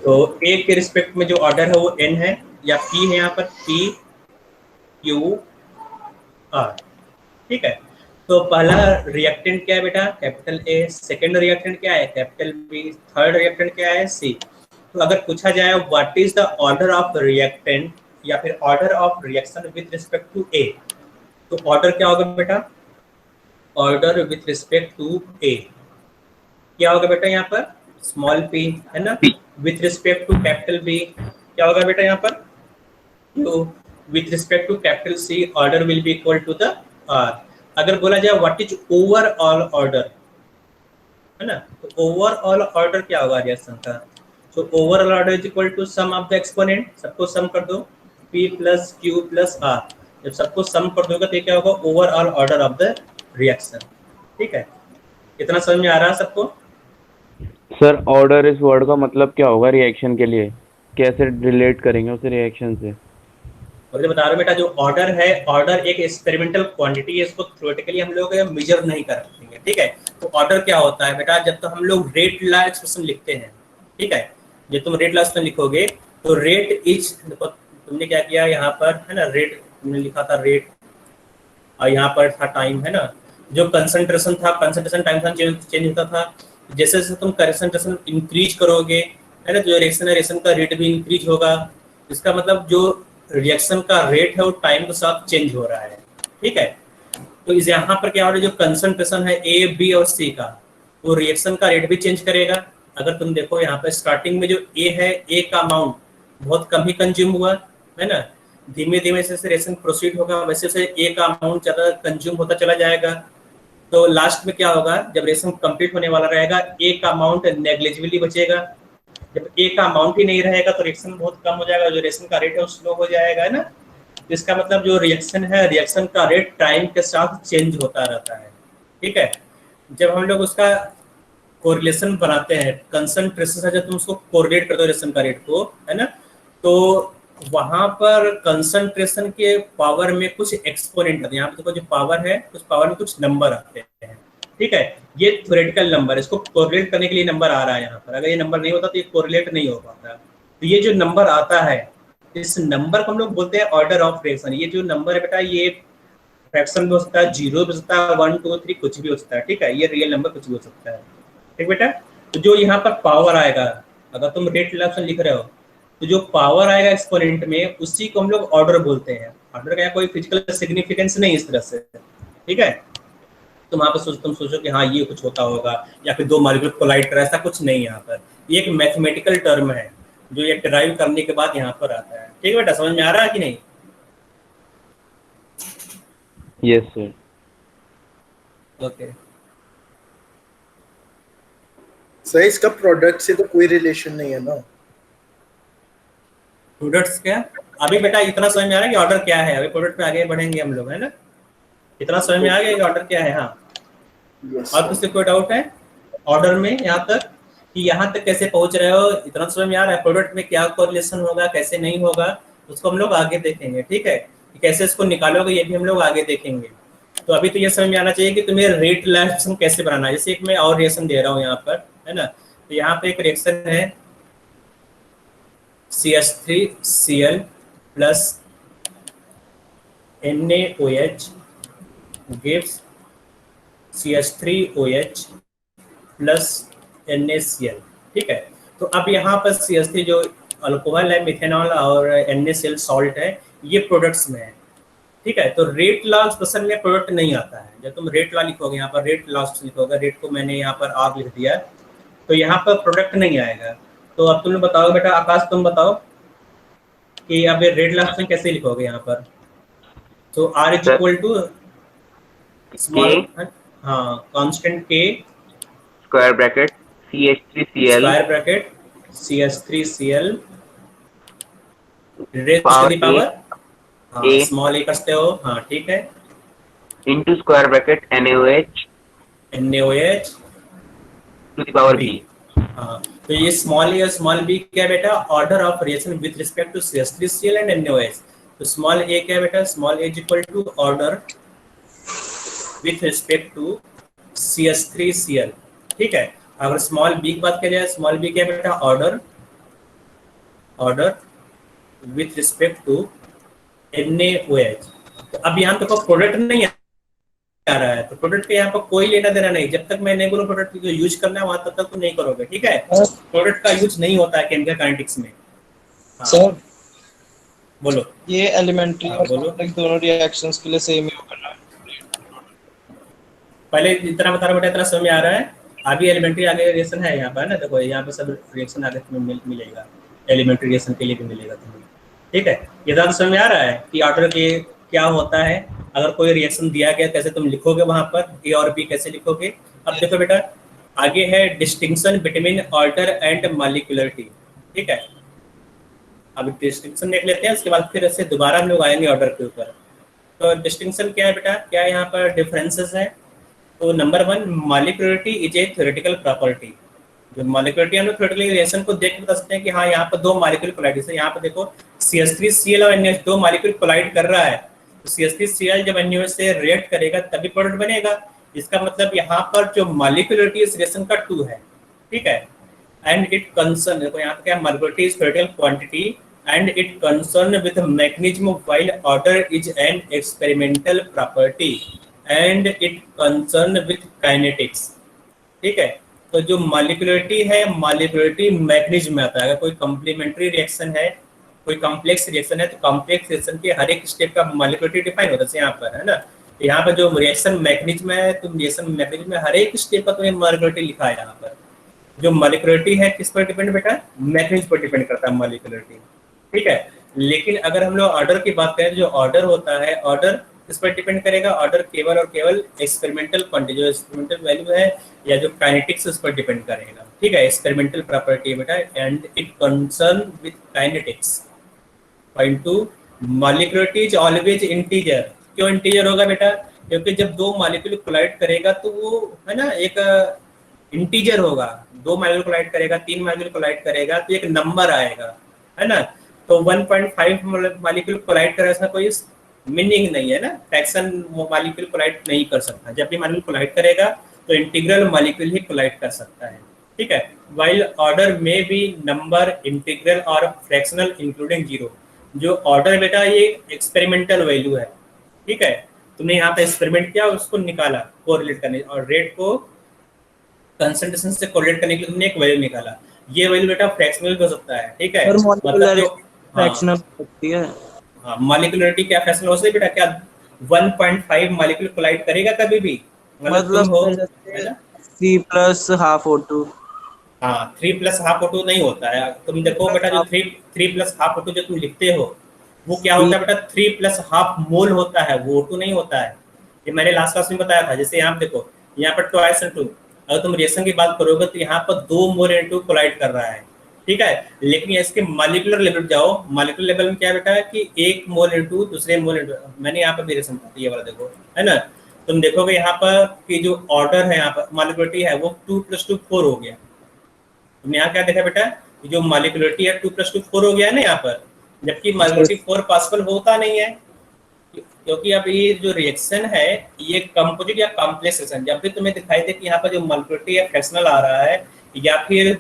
तो एक के रिस्पेक्ट में जो ऑर्डर है वो N है या P है, यहाँ पर P Q R, ठीक है। तो पहला रिएक्टेंट क्या है बेटा, कैपिटल A, सेकेंड रिएक्टेंट क्या है, कैपिटल B, थर्ड रिएक्टेंट क्या है, C। तो अगर पूछा जाए what is the order of reactant या फिर order of reaction with respect to A, तो ऑर्डर क्या होगा बेटा, order with respect to A क्या होगा बेटा, यहाँ पर स्मॉल p, है ना, with respect to capital B क्या होगा बेटा यहाँ पर, तो with respect to capital C order will be equal to the R। अगर बोला जाए व्हाट इज ओवरऑल ऑर्डर, है ना, तो ओवरऑल ऑर्डर क्या होगा रिएक्शन का, तो overall order is equal to sum of the exponent, सबको सम कर दो, P plus Q plus R, जब सबको सम कर दोगे तो क्या होगा, overall order of the reaction, ठीक है। कितना समझ में आ रहा है सबको? सर ऑर्डर इस वर्ड का मतलब क्या होगा रिएक्शन के लिए, कैसे रिलेट करेंगे उसे रिएक्शन से? मुझे बता रहा हूँ बेटा, जो ऑर्डर है, ऑर्डर एक एक्सपेरिमेंटल क्वांटिटी है, इसको थ्योरेटिकली हम लोग मेजर नहीं कर पाएंगे, ठीक है। तो ऑर्डर क्या होता है बेटा, जब तो हम लोग रेट ला एक्सप्रेशन लिखते हैं, ठीक है, जब तुम रेट ला एक्सप्रेशन लिखोगे तो रेट इज, देखो तुमने क्या किया यहाँ पर, है ना, रेट तुमने लिखा था रेट, और यहाँ पर था टाइम, है ना, जो कंसंट्रेशन था, कंसंट्रेशन टाइम चेंज होता था, जैसे जैसे तुम कंसंट्रेशन इंक्रीज करोगे, है ना, जो रिएक्शन का रेट भी इंक्रीज होगा। इसका मतलब जो रिएक्शन का रेट है वो टाइम के साथ चेंज हो रहा है, ठीक है। तो इस यहाँ पर क्या हो रहा है, जो कंसंट्रेशन है A, B और C का, वो रिएक्शन का रेट भी चेंज करेगा। अगर तुम देखो यहाँ पर स्टार्टिंग में जो A है, A का अमाउंट बहुत कम ही कंज्यूम हुआ, है ना, धीमे धीमे से रिएक्शन प्रोसीड होगा, वैसे से A का अमाउंट ज़्यादा कंज्यूम होता चला जाएगा। तो लास्ट में क्या होगा, जब रिएक्शन कंप्लीट होने वाला रहेगा, A का अमाउंट नेग्लिजिबली बचेगा। जब A का अमाउंट ही नहीं रहेगा तो रिएक्शन बहुत कम हो जाएगा, जो रिएक्शन का रेट है वो स्लो हो जाएगा, है ना। इसका मतलब जो रिएक्शन है, रिएक्शन का रेट टाइम के साथ चेंज होता रहता है, ठीक है। जब हम लोग उसका कोरिलेशन बनाते हैं, कंसंट्रेशन से जब तुम उसको कोरिलेट करते हो रिएक्शन का रेट को, है ना, तो वहां पर कंसंट्रेशन के पावर में कुछ एक्सपोनेंट आते हैं। यहाँ पे देखो जो पावर है, उस पावर में कुछ नंबर आते हैं, ठीक है। ये थ्योरेटिकल नंबर, इसको कोरिलेट करने के लिए नंबर आ रहा है यहाँ पर, अगर ये नंबर नहीं होता तो ये कोरिलेट नहीं हो पाता। तो ये जो नंबर आता है, इस नंबर को हम लोग बोलते हैं ऑर्डर ऑफ रिएक्शन। ये जो नंबर है बेटा, ये फ्रैक्शन भी हो सकता है, 0 भी हो सकता है, 1 2 3 कुछ भी हो सकता है, ठीक है। ये रियल नंबर कुछ भी हो सकता है, ठीक बेटा। तो जो यहाँ पर पावर आएगा, अगर तुम रेट रिलेशन लिख रहे हो तो जो पावर आएगा एक्सपोनेंट में, उसी को हम लोग ऑर्डर बोलते हैं। ऑर्डर का कोई फिजिकल सिग्निफिकेंस नहीं इस तरह से, ठीक है। तुम वहाँ पर तुम सोचो कि हाँ ये कुछ होता होगा या फिर दो मॉलिक्यूल कोलाइड कर, ऐसा कुछ नहीं है यहाँ पर। ये एक मैथमेटिकल टर्म है जो ये डिराइव करने के बाद यहाँ पर आता है। ठीक है बेटा, समझ में आ रहा है कि नहीं? Yes sir. ओके सर इसका प्रोडक्ट से तो कोई रिलेशन नहीं है ना? प्रोडक्ट्स क्या अभी बेटा इतना समझ में आ रहा है कि ऑर्डर क्या है? अभी प्रोडक्ट पे आगे बढ़ेंगे हम लोग, है ना? इतना समझ में आ गया कि ऑर्डर क्या है? हाँ, यस और किसी कोई डाउट है ऑर्डर में यहाँ तक कि यहाँ तक कैसे पहुंच रहे हो? इतना समझ में आ रहा है प्रोडक्ट में क्या कोरिलेशन होगा, कैसे नहीं होगा, उसको हम लोग आगे देखेंगे। ठीक है, कि कैसे इसको निकालोगे ये भी हम लोग आगे देखेंगे। तो अभी तो ये समझ में आना चाहिए कि तुम्हें रेट रिएक्शन कैसे बनाना है। जैसे एक मैं और रिएक्शन दे रहा हूँ यहाँ पर, है ना? तो यहाँ पे एक रिएक्शन है CH3Cl plus NaOH gives CH3OH plus NaCl। ठीक है, तो अब यहाँ पर CH3 जो अल्कोहल है, मिथेनॉल, और NaCl सॉल्ट है, ये प्रोडक्ट्स में है। ठीक है, तो रेट लॉ एक्सप्रेशन में प्रोडक्ट नहीं आता है। जब तुम रेट लॉ लिखोगे, यहाँ पर रेट लॉ लिखोगे, रेट को मैंने यहाँ पर आर लिख दिया, तो यहाँ पर प्रोडक्ट नहीं आएगा। तो अब तुम बताओ बेटा, आकाश तुम बताओ कि अब रेट लॉ एक्सप्रेशन कैसे लिखोगे यहाँ पर? तो R is equal to small, हाँ, constant k square bracket CH3Cl square bracket CH3Cl raise to the power, हाँ, A स्मॉल ए करते हो, हाँ ठीक है, into square bracket NaOH NaOH to the power B। B। हाँ, तो ये स्मॉल ए और स्मॉल बी क्या बेटा? Order of reaction with respect to CH3Cl and NaOH। तो स्मॉल ए क्या बेटा? Small a is equal to order with respect to CH3Cl। ठीक है, अगर स्मॉल बी की बात की जाए, स्मॉल बी क्या बेटा? Order with respect to NaOH। तो अब यहाँ पे कोई प्रोडक्ट नहीं आ रहा है, तो प्रोडक्ट के यहाँ पर कोई लेना देना नहीं। जब तक मैं नहीं बोलूँ प्रोडक्ट को यूज करना है, वहां तब तक तुम नहीं करोगे। ठीक है, प्रोडक्ट का यूज नहीं होता है केमिकल काइनेटिक्स में। हाँ, सर बोलो। ये एलिमेंट्री हाँ, और बोलो। कॉम्प्लेक्स दोनों रिएक्शंस के लिए सेम ही होगा ना? पहले इतना बता रहा बेटा, इतना समझ में आ रहा है? अभी एलिमेंट्री आगे रिएक्शन है यहाँ पर, ना? देखो यहाँ पे सब रिएक्शन आगे तुम्हें मिलेगा, एलिमेंट्री रिएक्शन के लिए भी मिलेगा तुम्हें। ठीक है, ये ज्यादा समझ में आ रहा है कि ऑर्डर के क्या होता है? अगर कोई रिएक्शन दिया गया कैसे तुम लिखोगे, वहां पर ए और बी कैसे लिखोगे? अब देखो बेटा, आगे है distinction between order and molecularity. ठीक है, अब डिस्टिंक्शन देख लेते हैं, उसके बाद फिर ऐसे दोबारा हम लोग आएंगे ऑर्डर के ऊपर। तो डिस्टिंक्शन क्या है बेटा? क्या यहाँ पर डिफरेंसेस है? तो number 1, molecularity is a theoretical property. जो मॉलिक्यूलरिटी हम लोग थ्योरेटिकल रिएक्शन को देख के बता सकते हैं कि हाँ यहाँ पर दो मॉलिक्यूल कोलाइड है। यहाँ पर देखो CH3Cl और NaOH दो मॉलिक्यूल कोलाइड कर रहा है, तो CH3Cl जब NaOH से रिएक्ट करेगा तभी प्रोडक्ट बनेगा। इसका मतलब यहाँ पर जो मॉलिक्यूलरिटी इस रिएक्शन का 2 है। ठीक है, एंड इट कंसर्न, देखो यहाँ पे क्या, molecularity is theoretical quantity and it concern with mechanism while order is an experimental property and it concern with kinetics. ठीक है, तो जो मॉलिक्यूलरिटी है, मॉलिक्यूलरिटी मैकेनिज्म में आता है। अगर कोई कॉम्प्लीमेंट्री रिएक्शन है, कोई कॉम्प्लेक्स रिएक्शन है, तो कॉम्प्लेक्स रिएक्शन के हर एक स्टेप का मॉलिक्यूलरिटी डिफाइन होता है यहाँ पर, है ना? तो यहाँ पर जो रिएक्शन मैकेनिज्म है, तो रिएक्शन मैकेनिज्म में हर एक स्टेप का तुम्हें मॉलिक्यूलरिटी लिखा है यहाँ पर। जो मॉलिक्यूलरिटी है किस पर डिपेंड बेटा? मैकेनिज्म पर डिपेंड करता है मॉलिक्यूलरिटी। ठीक है, लेकिन अगर हम लोग ऑर्डर की बात करें, जो ऑर्डर होता है, ऑर्डर किस पर डिपेंड करेगा? ऑर्डर केवल और केवल एक्सपेरिमेंटल क्वांटिटी, जो एक्सपेरिमेंटल वैल्यू है या जो काइनेटिक्स उस पर डिपेंड करेगा। ठीक है, एक्सपेरिमेंटल प्रॉपर्टी बेटा, and it concern with kinetics. Point 2, molecularity is always integer. क्यों इंटीजर होगा बेटा? क्योंकि जब दो मॉलिक्यूल कोलाइड करेगा तो वो, है ना, एक इंटीजर होगा। दो मॉलिक्यूल कोलाइड करेगा, 3 मॉलिक्यूल कोलाइड करेगा तो एक नंबर आएगा, है ना? तो 1.5 मॉलिक्यूल कोलाइड करे, ऐसा कोई मीनिंग नहीं है ना। फ्रैक्शन मॉलिक्यूल कोलाइड नहीं कर सकता। जब भी मॉलिक्यूल कोलाइड करेगा तो इंटीग्रल मॉलिक्यूल ही कोलाइड कर सकता है। ठीक है, व्हाइल ऑर्डर में बी नंबर, इंटीग्रल और फ्रैक्शनल इंक्लूडिंग 0। जो ऑर्डर बेटा ये एक्सपेरिमेंटल वैल्यू है। ठीक है, तुमने यहाँ पे एक्सपेरिमेंट किया, उसको निकाला कोरिलेट करने, और रेट को कंसंट्रेशन से कोरिलेट करने के लिए तुमने एक वैल्यू निकाला। ये वैल्यू बेटा फ्रैक्शनल हो सकता है। ठीक है, मतलब फ्रैक्शनल होती है। हाँ, मॉलिक्यूलरिटी क्या फ्रैक्शनल हो सकती है बेटा? क्या 1.5 मॉलिक्यूल कोलाइड करेगा कभी भी? तुम हो, है जैसे ना? 3 प्लस हाफ O2। हाँ, 3 प्लस हाफ O2 नहीं होता है। तुम देखो बेटा, जो 3 प्लस हाफ O2 जो तुम लिखते हो वो क्या होता है बेटा? 3 प्लस हाफ मोल होता है, वो O2 नहीं होता है। ये मैंने लास्ट क्लास में बताया था। जैसे यहाँ देखो, यहाँ पर ट्वाइस N2, अगर तुम रिएक्शन की बात करोगे तो यहाँ पर 2 मोल N2 कोलाइड कर रहा है, ठीक है। लेकिन इसके मॉलिक्यूलर लेवल जाओ, मॉलिक्यूलर लेवल में क्या है बेटा कि 1 मोल N2 दूसरे मोल N2, मैंने यहाँ पर भी रिएक्शन ये वाला देखो, है ना। तुम देखोगे यहाँ पर कि जो ऑर्डर है, यहाँ पर मॉलिक्यूलरिटी है वो 2 + 2 4 हो गया। तुमने यहाँ क्या देखा बेटा, जो मॉलिक्यूलरिटी है 2 + 2 4 हो गया है ना यहाँ पर, जबकि मॉलिक्यूलरिटी 4 पॉसिबल होता नहीं है, क्योंकि अब ये जो रिएक्शन है ये कंपोजिट या कॉम्प्लेक्स रिएक्शन, जब भी तुम्हें दिखाई दे कि यहाँ पर जो मॉलिक्यूलरिटी या फ्रैक्शनल आ रहा है या फिर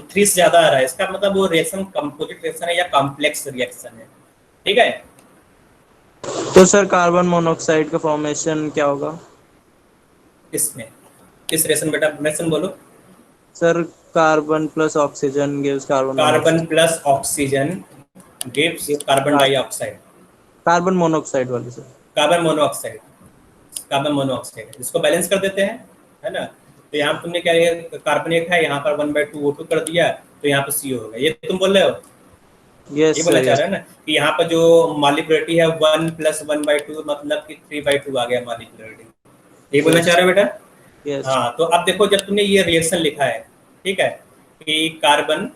3 से ज्यादा आ रहा है, इसका मतलब वो रिएक्शन कंपोजिट रिएक्शन है या कॉम्प्लेक्स रिएक्शन है, ठीक है। तो सर कार्बन मोनोऑक्साइड का फॉर्मेशन क्या होगा इसमें किस रिएक्शन बेटा, रिएक्शन बोलो। Sir? Carbon plus oxygen gives carbon plus oxygen gives carbon dioxide, carbon monoxide वाले sir. Carbon monoxide, carbon monoxide, इसको बैलेंस कर देते हैं, है ना। तो यहाँ तुमने क्या, कार्बन एक है, यहाँ पर 1/2 O2 कर दिया तो यहाँ पर CO होगा, ये तुम बोल रहे हो। यस ये बोलना सर, चाह रहे हैं ना कि यहाँ पर जो मॉलिक्यूलरिटी है 1 + 1/2 मतलब कि 3/2 आ गया मॉलिक्यूलरिटी, ये बोलना चाह रहे हो बेटा। यस। हाँ, तो अब देखो जब तुमने ये रिएक्शन लिखा है, ठीक है, कि कार्बन,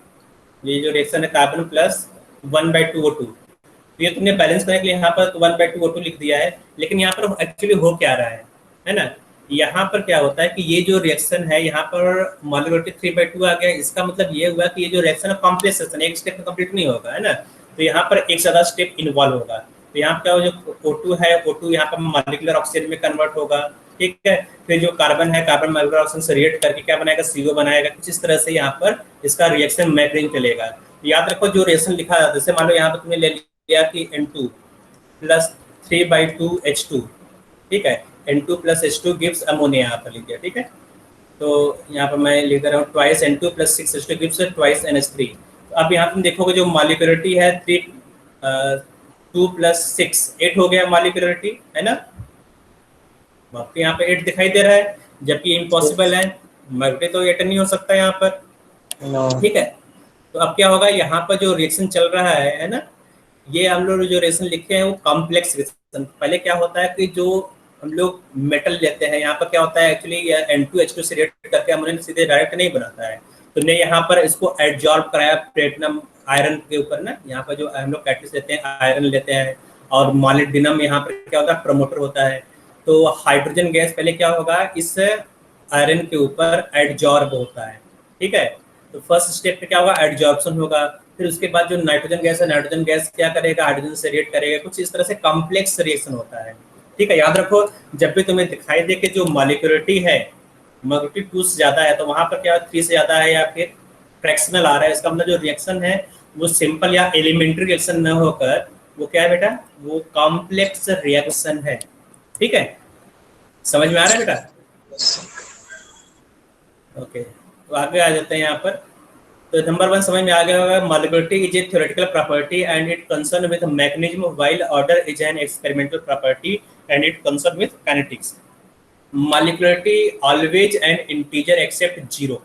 ये जो रिएक्शन है कार्बन प्लस 1/2 O2, तो ये तुमने बैलेंस करने के लिए यहाँ पर 1/2 O2 लिख दिया है। लेकिन यहाँ पर एक्चुअली हो क्या रहा है ना, यहाँ पर क्या होता है कि ये जो रिएक्शन है यहाँ पर मॉलिक्यूलरिटी 3/2 आ गया, इसका मतलब ये हुआ कि ये जो रिएक्शन है कॉम्प्लेक्स रिएक्शन, एक स्टेप में कंप्लीट नहीं होगा, है ना। तो यहाँ पर एक ज्यादा स्टेप इन्वॉल्व होगा। तो यहाँ पर क्या हो, जो O2 है, O2 यहाँ पर मॉलिक्यूलर ऑक्सीजन में कन्वर्ट होगा, ठीक है। फिर जो कार्बन है, कार्बन मॉलिक्यूलर ऑक्सीजन से रिएक्ट करके क्या बनाएगा, CO बनाएगा। कुछ इस तरह से यहाँ पर इसका रिएक्शन मैट्रिंग चलेगा। याद रखो जो रिएक्शन लिखा है, जैसे मान लो यहाँ पर तुमने ले लिया कि N2 + 3/2 H2, ठीक है, N2 + H2 गिव्स अमोनिया, यहाँ पर लिख दिया, ठीक है। तो यहाँ पर मैं लिख रहा हूँ twice N2 + 6 H2 gives twice NH3। तो अब यहाँ तुम देखोगे जो मॉलिक्यूलरिटी है 2 + 6 8 हो गया मॉलिक्यूलरिटी, है ना। आपको यहाँ पे 8 दिखाई दे रहा है, जबकि इम्पॉसिबल है, मल्टी तो 8 नहीं हो सकता यहाँ पर, ठीक है। तो अब क्या होगा, यहाँ पर जो रिएक्शन चल रहा है ना, ये हम लोग जो रिएक्शन लिखे हैं वो कॉम्प्लेक्स रिएक्शन। पहले क्या होता है कि जो हम लोग मेटल लेते हैं, यहाँ पर क्या होता है एक्चुअली N2H2 से रिएक्ट करके अमोनिया सीधे डायरेक्ट नहीं बनाता है। तुमने यहाँ पर इसको एडजॉर्ब कराया प्लेटिनम आयरन के ऊपर ना, यहाँ पर जो हम लोग कैटलिस्ट लेते हैं आयरन लेते हैं, और मॉलिब्डेनम यहाँ पर क्या होता है, प्रमोटर होता है। तो हाइड्रोजन गैस पहले क्या होगा, इस आयरन के ऊपर एडजॉर्ब होता है, ठीक है। तो फर्स्ट स्टेप पे क्या होगा, एडजॉर्प्शन होगा। फिर उसके बाद जो नाइट्रोजन गैस है, नाइट्रोजन गैस क्या करेगा, हाइड्रोजन से रिएक्ट करेगा। कुछ इस तरह से कॉम्प्लेक्स रिएक्शन होता है, ठीक है। याद रखो, जब भी तुम्हें दिखाई दे कि जो मॉलिक्यूलरिटी है मॉलिक्यूलरिटी 2 से ज्यादा है, तो वहां पर क्या 3 से ज्यादा है या फिर फ्रैक्शनल आ रहा है, इसका मतलब जो रिएक्शन है वो सिंपल या एलिमेंट्री रिएक्शन न होकर वो क्या है बेटा, वो कॉम्प्लेक्स रिएक्शन है, ठीक है। समझ में आ रहा है बेटा? ओके, तो आगे आ जाते हैं यहाँ पर। तो नंबर 1 समझ में आ गया होगा, molecularity is a theoretical property and it concern with mechanism, while order is an experimental property and it concern with kinetics. Molecularity always an integer except 0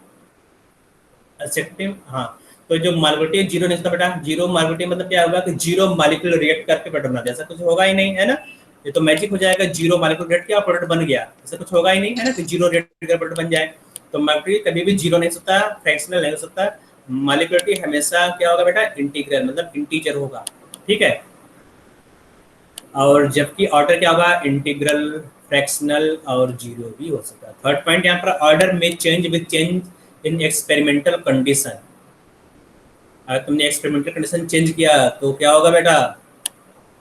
exceptive, हाँ। तो जो मॉलिक्यूलरिटी 0 नहीं होता बेटा, 0 मॉलिक्यूलरिटी मतलब क्या होगा कि 0 मॉलिक्यूल रिएक्ट करके प्रोडक्ट बना, जैसा कुछ होगा ही नहीं, है ना। ये तो मैजिक हो जाएगा, 0 मॉलिक्यूल रिएक्ट किया प्रोडक्ट बन गया, ऐसा कुछ होगा ही नहीं, है ना, कि 0 रिएक्ट कर प्रोडक्ट बन जाए। तो मॉलिक्यूलरिटी कभी भी 0 नहीं हो सकता, फ्रैक्शनल नहीं हो सकता। मॉलिक्यूलरिटी हमेशा क्या होगा बेटा, इंटीग्रल मतलब इंटीजर होगा, ठीक है। और जबकि ऑर्डर क्या होगा, इंटीग्रल, फ्रैक्शनल और 0 भी हो सकता है। थर्ड पॉइंट यहाँ पर, ऑर्डर में change with change in experimental condition. अगर तुमने एक्सपेरिमेंटल कंडीशन चेंज किया तो क्या होगा बेटा,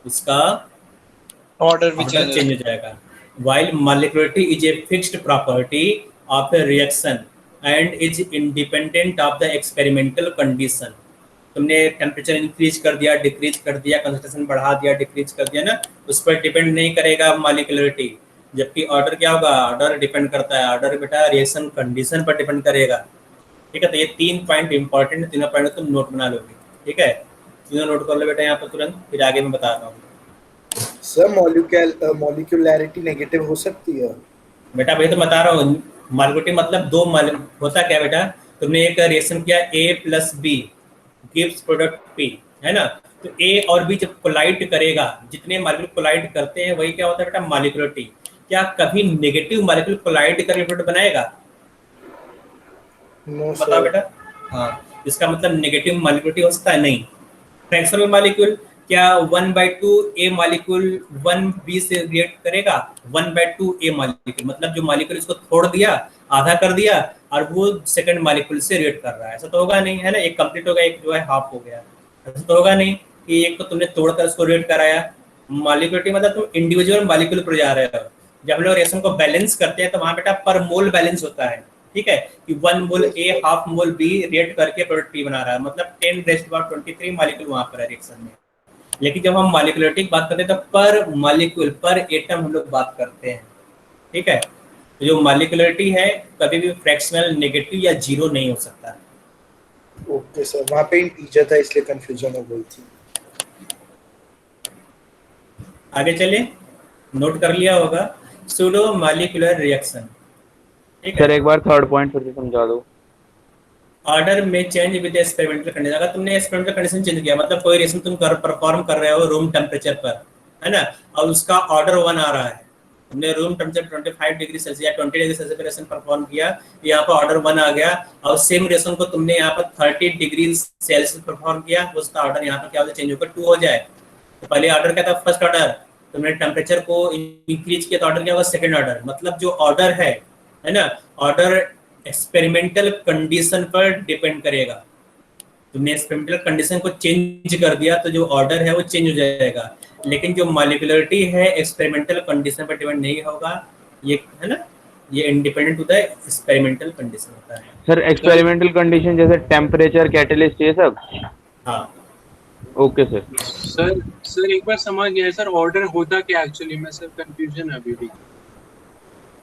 इसका ऑर्डर भी चेंज हो जाएगा। While molecularity is a fixed property of a reaction and is independent of the experimental condition। तुमने टेम्परेचर इंक्रीज कर दिया, डिक्रीज कर दिया, कंसंट्रेशन बढ़ा दिया, डिक्रीज कर दिया ना, उस पर डिपेंड नहीं करेगा मॉलिक्यूलरिटी। जबकि ऑर्डर क्या होगा, ऑर्डर डिपेंड करता है, ऑर्डर बेटा रिएक्शन कंडीशन पर डिपेंड करेगा, ठीक है। तो ये 3 पॉइंट इंपॉर्टेंट, तीनों पॉइंट तुम नोट बना लोगे, ठीक है। तीनों नोट कर लो बेटा यहाँ पर तुरंत, फिर आगे मैं बता रहा हूँ। सर मॉलिक्यूलैरिटी नेगेटिव हो सकती है? बेटा भाई तो बता रहा हूँ, मालिक्युलिटी मतलब दो होता क्या बेटा, तुमने एक रिएक्शन किया A plus b gives product P, है ना, तो A और B जब कोलाइड करेगा, जितने मालिक्यूल कोलाइड करते हैं वही क्या होता है बेटा, मालिक्युलिटी। क्या कभी नेगेटिव मालिक्यूल कोलाइड करके प्रोडक्ट बनाएगा? नो बताओ बेटा। हाँ, इसका मतलब नेगेटिव मालिक्युलिटी हो सकता है? नहीं। फ्रैक्शनल मालिक्यूल, क्या 1/2 A मालिक्यूल 1B से रिएक्ट करेगा? 1/2 A मालिक्यूल मतलब जो मालिक्यूल इसको तोड़ दिया, आधा कर दिया, और वो सेकंड मालिक्यूल से रिएक्ट कर रहा है, ऐसा तो होगा नहीं, है ना। एक कंप्लीट हो गया, एक जो है हाफ हो गया, ऐसा तो होगा नहीं कि एक तो तुमने तोड़कर उसको रिएक्ट कराया। मालिक्युलिटी मतलब तुम इंडिविजुअल मालिक्यूल पर जा रहे हो। जब हम लोग रिएक्शन को बैलेंस करते हैं तो वहां बेटा पर मोल बैलेंस होता है, ठीक है, कि 1 मोल A half mole B react करके प्रोडक्ट P बना रहा है, मतलब 10⁻23 मालिक्यूल वहां पर है रिएक्शन में। लेकिन जब हम मालिक्युलरिटी की बात करते हैं तो पर मालिक्यूल पर एटम हम लोग बात करते हैं, ठीक है। तो जो मालिक्युलरिटी है कभी भी फ्रैक्शनल, नेगेटिव या जीरो नहीं हो सकता। ओके सर, वहाँ पे इंटीजर था इसलिए कंफ्यूजन हो गई थी। आगे चले, नोट कर लिया होगा, सूडो मालिक्यूलर रिएक्शन, ठीक है। सर एक बार थर्ड पॉइंट फिर से समझा दो। ऑर्डर में चेंज विद एक्सपेरिमेंटल कंडीशन, अगर तुमने एक्सपेरिमेंटल कंडीशन चेंज किया, मतलब कोई रिएक्शन तुम परफॉर्म कर रहे हो रूम टेम्परेचर पर, है ना, और उसका ऑर्डर 1 आ रहा है, तुमने रूम टेम्परेचर 25 डिग्री सेल्सियस या 20 डिग्री सेल्सियस पर रिएक्शन परफॉर्म किया, यहाँ पर ऑर्डर 1 आ गया, और सेम रिएक्शन को तुमने यहाँ पर 30 डिग्री सेल्सियस परफॉर्म किया, उसका ऑर्डर यहाँ पर क्या हो जाए, चेंज होकर 2 हो जाए। तो पहले ऑर्डर क्या था, फर्स्ट ऑर्डर, तुमने टेम्परेचर को इंक्रीज किया तो ऑर्डर क्या होगा, सेकंड ऑर्डर। मतलब जो ऑर्डर है ना, ऑर्डर एक्सपेरिमेंटल कंडीशन पर डिपेंड करेगा। तुमने एक्सपेरिमेंटल कंडीशन को चेंज कर दिया तो जो ऑर्डर है वो चेंज हो जाएगा, लेकिन जो मॉलिक्यूलरिटी है एक्सपेरिमेंटल कंडीशन पर डिपेंड नहीं होगा, ये है ना, ये इंडिपेंडेंट होता है, एक्सपेरिमेंटल कंडीशन होता है। सर एक्सपेरिमेंटल कंडीशन जैसे टेम्परेचर, कैटलिस्ट, ये सब? हाँ ओके सर। सर एक बार समझ गया सर, ऑर्डर होता क्या एक्चुअली में, सर कंफ्यूजन है अभी भी।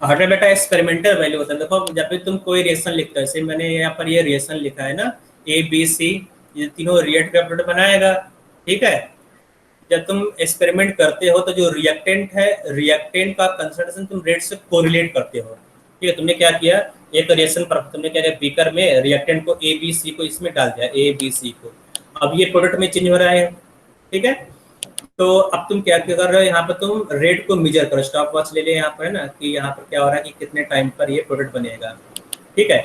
ऑर्डर बेटा एक्सपेरिमेंटल वैल्यू होता है। देखो जब भी तुम कोई रिएक्शन लिखते हो, जैसे मैंने यहाँ पर ये रिएक्शन लिखा है ना, ABC, ये तीनों रिएक्ट का प्रोडक्ट बनाएगा, ठीक है। जब तुम एक्सपेरिमेंट करते हो तो जो रिएक्टेंट है, रिएक्टेंट का कंसंट्रेशन तुम रेट से कोरिलेट करते हो, ठीक है। तुमने क्या किया, एक रिएक्शन पर तुमने क्या किया, बीकर में रिएक्टेंट को ABC को इसमें डाल दिया, ABC को, अब ये प्रोडक्ट में चेंज हो रहा है, ठीक है। तो अब तुम क्या कर रहे हो, यहाँ पर तुम रेट को मेजर करो, स्टॉप वॉच ले ले यहाँ पर, है ना, कि यहाँ पर क्या हो रहा है कि कितने टाइम पर ये प्रोडक्ट बनेगा, ठीक है।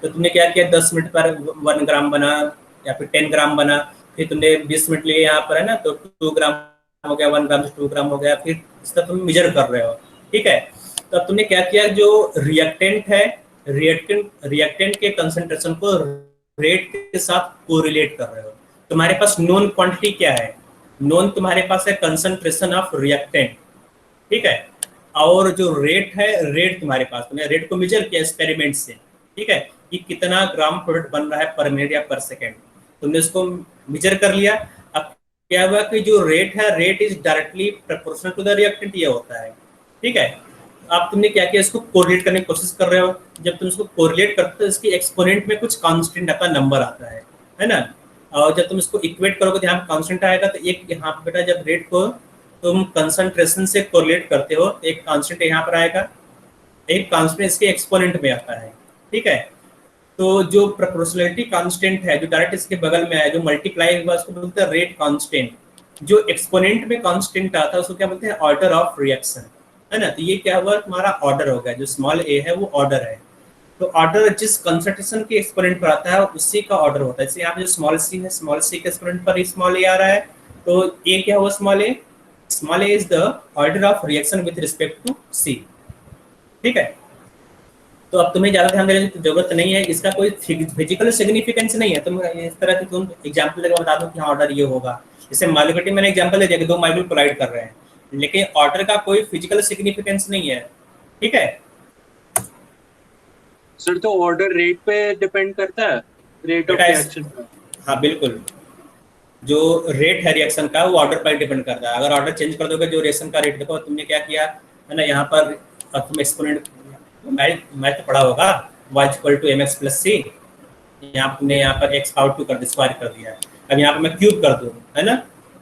तो तुमने क्या किया, 10 मिनट पर 1 ग्राम बना या फिर 10 ग्राम बना, फिर तुमने 20 मिनट लिए यहाँ पर, है ना, तो 2 ग्राम हो गया, 1 ग्राम से 2 ग्राम हो गया, फिर इसका तुम मेजर कर रहे हो, ठीक है। तो अब तुमने क्या किया, जो रिएक्टेंट है, रिएक्टेंट के कंसंट्रेशन को रेट के साथ कोरिलेट कर रहे हो। तुम्हारे पास नोन क्वांटिटी क्या है, नोन तुम्हारे पास है कंसंट्रेशन ऑफ रिएक्टेंट, ठीक है, और जो रेट है, रेट तुम्हारे पास, तुमने रेट को मेजर किया एक्सपेरिमेंट से, ठीक है, कि कितना ग्राम प्रोडक्ट बन रहा है पर मिनट या पर सेकेंड, तुमने उसको मेजर कर लिया। अब क्या हुआ कि जो रेट है, rate is directly proportional to the reactant, ये होता है, ठीक है। अब तुमने क्या किया, इसको कोरिलेट करने की कोशिश कर रहे हो। जब तुम इसको कोरिलेट करते हो तो इसकी एक्सपोनेंट में कुछ कांस्टेंट आता, नंबर आता है ना, और जब तुम इसको इक्वेट करोगे तो यहाँ पे कांस्टेंट आएगा। तो एक यहाँ पे बेटा जब रेट को तुम कंसंट्रेशन से कोरिलेट करते हो, एक कांस्टेंट यहाँ पर आएगा, एक कांस्टेंट इसके एक्सपोनेंट में आता है, ठीक है। तो जो प्रोपोर्शनलिटी कांस्टेंट है, जो डायरेक्ट इसके बगल में है, जो मल्टीप्लाई हुआ, उसको बोलते हैं रेट कांस्टेंट। जो एक्सपोनेंट में कांस्टेंट आता है उसको क्या बोलते हैं, ऑर्डर ऑफ रिएक्शन, है ना। तो ये क्या हुआ, तुम्हारा ऑर्डर हो गया, जो स्मॉल a है वो ऑर्डर है। तो ऑर्डर जिस कंसंट्रेशन के एक्सपोनेंट पर आता है उसी का ऑर्डर होता है। जैसे यहाँ पे जो स्मॉल c है, स्मॉल c के एक्सपोनेंट पर स्मॉल a आ रहा है, तो a क्या हुआ, small a is the order of reaction with respect to c, ठीक है। तो अब तुम्हें ज्यादा ध्यान देने की जरूरत नहीं है, इसका कोई फिजिकल सिग्निफिकेंस नहीं है। तुम इस तरह की तुम एग्जाम्पल लेकर बता दो कि हाँ ऑर्डर ये होगा। जैसे मालिक्युलिटी मैंने एग्जाम्पल दे दिया कि 2 मालिक्यूल कोलाइड कर रहे हैं, लेकिन ऑर्डर का कोई फिजिकल सिग्निफिकेंस नहीं है, ठीक है। सर तो ऑर्डर रेट पे डिपेंड करता है, रेट ऑफ रिएक्शन पे। हाँ बिल्कुल, जो रेट है रिएक्शन का वो ऑर्डर पर डिपेंड करता है। अगर ऑर्डर चेंज कर दोगे, जो रिएक्शन का रेट, देखो तुमने क्या किया है ना, यहाँ पर अब तुम एक्सपोनेंट मैथ पढ़ा होगा, y = mx + c, यहाँ तुमने यहाँ पर x पावर 2 कर स्क्वायर कर दिया है। अब यहाँ पर मैं क्यूब कर दूँ, है ना,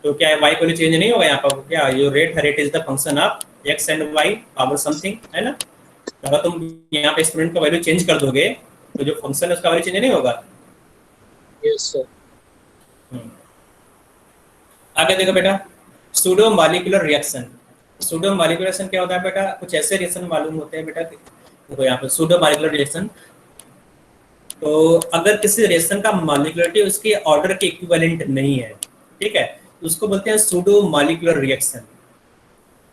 तो क्या है, y कोई चेंज नहीं होगा। यहाँ पर क्या, जो रेट है, rate is the function of x and y power something, है ना। अगर तुम यहाँ पे एक्सपोनेंट का वैल्यू चेंज कर दोगे तो जो फंक्शन है उसका वैल्यू चेंज नहीं होगा। Yes sir. आगे देखो बेटा, pseudo molecular reaction. Pseudo molecular reaction क्या होता है बेटा? कुछ ऐसे रिएक्शन मालूम होते हैं बेटा, देखो यहाँ पे सूडो मॉलिक्यूलर रिएक्शन। तो अगर किसी रिएक्शन का मॉलिक्यूलरिटी उसके ऑर्डर के इक्विवेलेंट नहीं है, ठीक है, तो उसको बोलते हैं सूडो मॉलिक्यूलर रिएक्शन।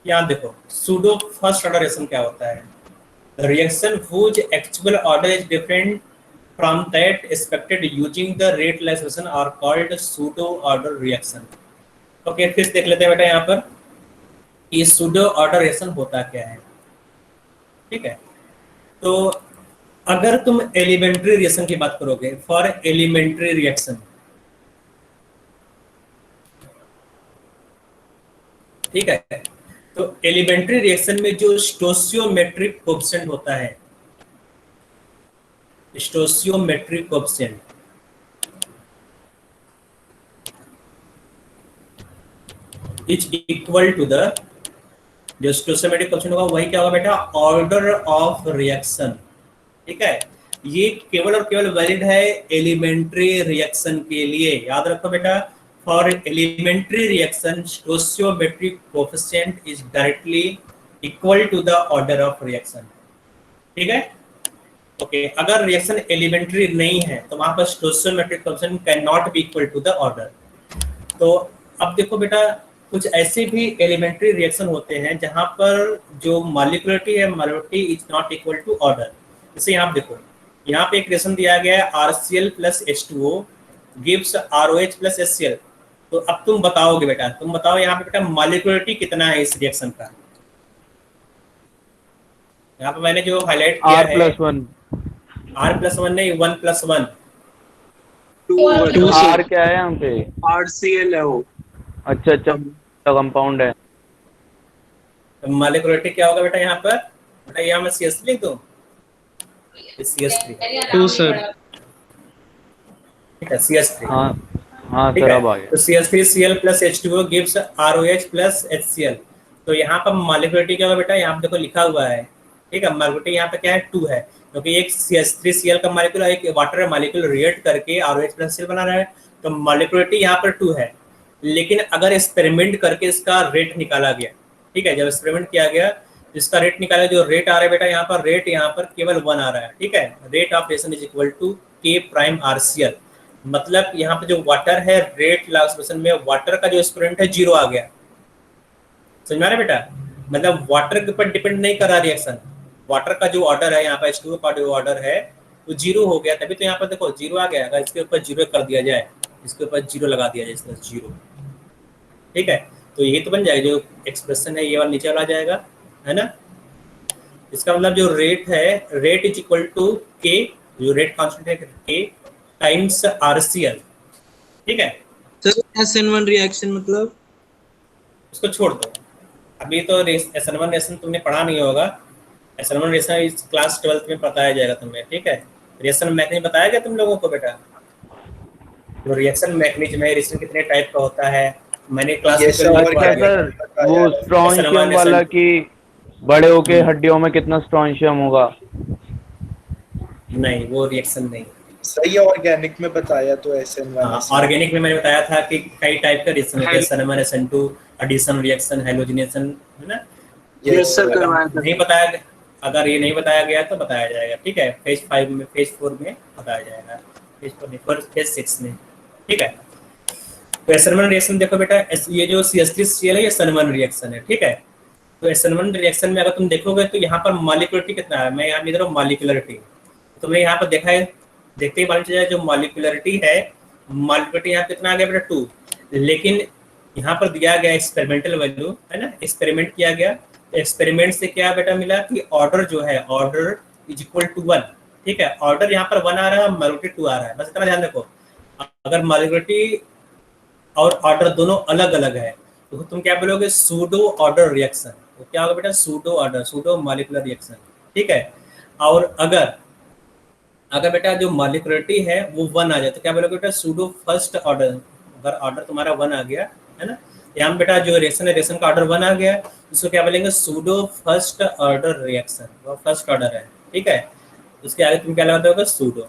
यहाँ देखो सूडो फर्स्ट ऑर्डर रिएक्शन क्या होता है? Reaction whose actual order is different from that expected using the rate relaxation are called pseudo order reaction। Okay, फिर से देख लेते हैं बेटा यहाँ पर ये pseudo order reaction होता क्या है। ठीक है, तो अगर तुम एलिमेंट्री रिएक्शन की बात करोगे, फॉर एलिमेंट्री रिएक्शन, ठीक है, तो एलिमेंट्री रिएक्शन में जो स्टोशियोमेट्रिक कोएफिशिएंट होता है, stoichiometric coefficient, is equal to the, जो स्टोशियोमेट्रिक कोएफिशिएंट होगा वही क्या होगा बेटा? Order of reaction. ठीक है, ये केवल और केवल वैलिड है एलिमेंट्री रिएक्शन के लिए। याद रखो बेटा, for elementary reaction stoichiometric coefficient is directly equal to the order of reaction। ठीक है, ओके, अगर रिएक्शन एलिमेंट्री नहीं है तो वहां पर stoichiometric coefficient can not be equal to the order. तो अब देखो बेटा, कुछ ऐसे भी एलिमेंट्री रिएक्शन होते हैं जहां पर जो मॉलिक्यूलरिटी है, molecularity is not equal to order. जैसे यहाँ देखो, यहाँ पे एक रिएक्शन दिया गया है RCl plus H2O gives ROH plus HCl। तो अब तुम बताओगे बेटा, तुम बताओ यहाँ पे बेटा मॉलिक्यूलरिटी कितना है इस रिएक्शन का? यहाँ पे मैंने जो हाईलाइट किया है R+1 नहीं, 1+1। R क्या है यहाँ पे? RCl है वो। अच्छा कंपाउंड है। तो मॉलिक्यूलरिटी क्या होगा बेटा यहाँ पर? बेटा यहाँ मैं CS लिख दूं, CS3। 2 सर। ठीक है, CS3। हाँ ठीक सर, है, अब आ गया। तो CH3Cl plus H2O gives ROH plus HCl। तो यहाँ पर मॉलिक्यूलरिटी क्या होगा बेटा? यहाँ पे देखो लिखा हुआ है, ठीक है, मॉलिक्यूलरिटी यहाँ पे क्या है? 2 है, क्योंकि एक CH3Cl का मॉलिक्यूल एक वाटर मॉलिक्यूल रिएक्ट करके ROH प्लस HCl बना रहा है, तो मॉलिक्यूलरिटी यहाँ पर 2 है। लेकिन अगर एक्सपेरिमेंट करके इसका रेट निकाला गया, ठीक है, जब एक्सपेरिमेंट किया गया इसका रेट निकाला, जो रेट आ रहा है बेटा यहाँ पर केवल 1 आ रहा है। ठीक है, rate of reaction is equal to K prime RCl। मतलब यहाँ पे जो वाटर है, रेट लॉक्सपेशन में वाटर का जो एक्सपेरिमेंट है 0 आ गया। समझ में आ रहा है बेटा? मतलब वाटर के ऊपर डिपेंड नहीं कर रहा रिएक्शन, वाटर का जो ऑर्डर है यहाँ पे H2O का जो ऑर्डर है वो 0 हो गया, तभी तो यहाँ पर देखो 0 आ गया। अगर इसके ऊपर 0 कर दिया जाए, इसके ऊपर 0 लगा दिया जाए, इसका 0, ठीक है, तो ये तो बन जाएगा, जो एक्सप्रेशन है ये वाला नीचे वाला जाएगा, है ना। इसका मतलब जो रेट है, rate is equal to K, जो रेट कांस्टेंट है K टाइम्स RCl। ठीक है सर, SN1 रिएक्शन मतलब? उसको छोड़ दो, अभी तो SN1 रिएक्शन तुमने पढ़ा नहीं होगा। SN1 रिएक्शन इस क्लास 12th में बताया जाएगा तुम्हें। ठीक है, रिएक्शन मैकेनिज्म बताया गया तुम लोगों को बेटा? जो रिएक्शन मैकेनिज्म है, रिएक्शन कितने टाइप का होता है, मैंने क्लास में सर वो स्ट्रॉन्शियम वाला कि बड़े होके हड्डियों में कितना स्ट्रॉन्शियम होगा? नहीं, वो रिएक्शन नहीं। सही ऑर्गेनिक में बताया तो SN1। ऑर्गेनिक में मैंने बताया था कि कई टाइप का रिएक्शन होता है, SN1 SN2, addition reaction, halogenation, है ना। यस सर, करवाया था। नहीं बताया, अगर ये नहीं बताया गया तो बताया जाएगा। ठीक है, फेज 5 में, फेज 4 में बताया जाएगा, फेज 4 में, फेज 6 में। ठीक है, तो SN1 रिएक्शन देखो बेटा, ये जो CH3Cl है ये SN1 रिएक्शन है। ठीक है, तो SN1 रिएक्शन में अगर तुम देखोगे तो यहाँ पर मॉलिक्यूलरिटी कितना है, मैं यहाँ इधर मॉलिक्यूलरिटी, तुमने यहाँ पर देखा है, देखते ही मालूम चल जाए जो मॉलिक्यूलरिटी है, मॉलिक्यूलरिटी यहाँ कितना आ गया बेटा? 2। लेकिन यहाँ पर दिया गया एक्सपेरिमेंटल वैल्यू, है ना, एक्सपेरिमेंट किया गया, एक्सपेरिमेंट से क्या बेटा मिला कि ऑर्डर जो है, ऑर्डर इज इक्वल टू 1। ठीक है, ऑर्डर यहाँ पर 1 आ रहा है, मॉलिक्यूलरिटी 2 आ रहा है, बस इतना ध्यान रखो। अगर मॉलिक्यूलरिटी और ऑर्डर दोनों अलग अलग है तो तुम क्या बोलोगे? Pseudo order reaction. तो क्या होगा बेटा? Pseudo order, pseudo molecular reaction. ठीक है, और अगर बेटा जो मॉलिक्यूलरिटी है वो 1 आ जाए तो क्या बोलोगे बेटा? Pseudo first order. अगर ऑर्डर तुम्हारा 1 आ गया, है ना, यहाँ बेटा जो रिएक्शन है, रिएक्शन का ऑर्डर 1 आ गया, इसको क्या बोलेंगे, सूडो फर्स्ट ऑर्डर रिएक्शन, वो फर्स्ट ऑर्डर है, ठीक है। उसके आगे तुम क्या लगाते होगा, सूडो।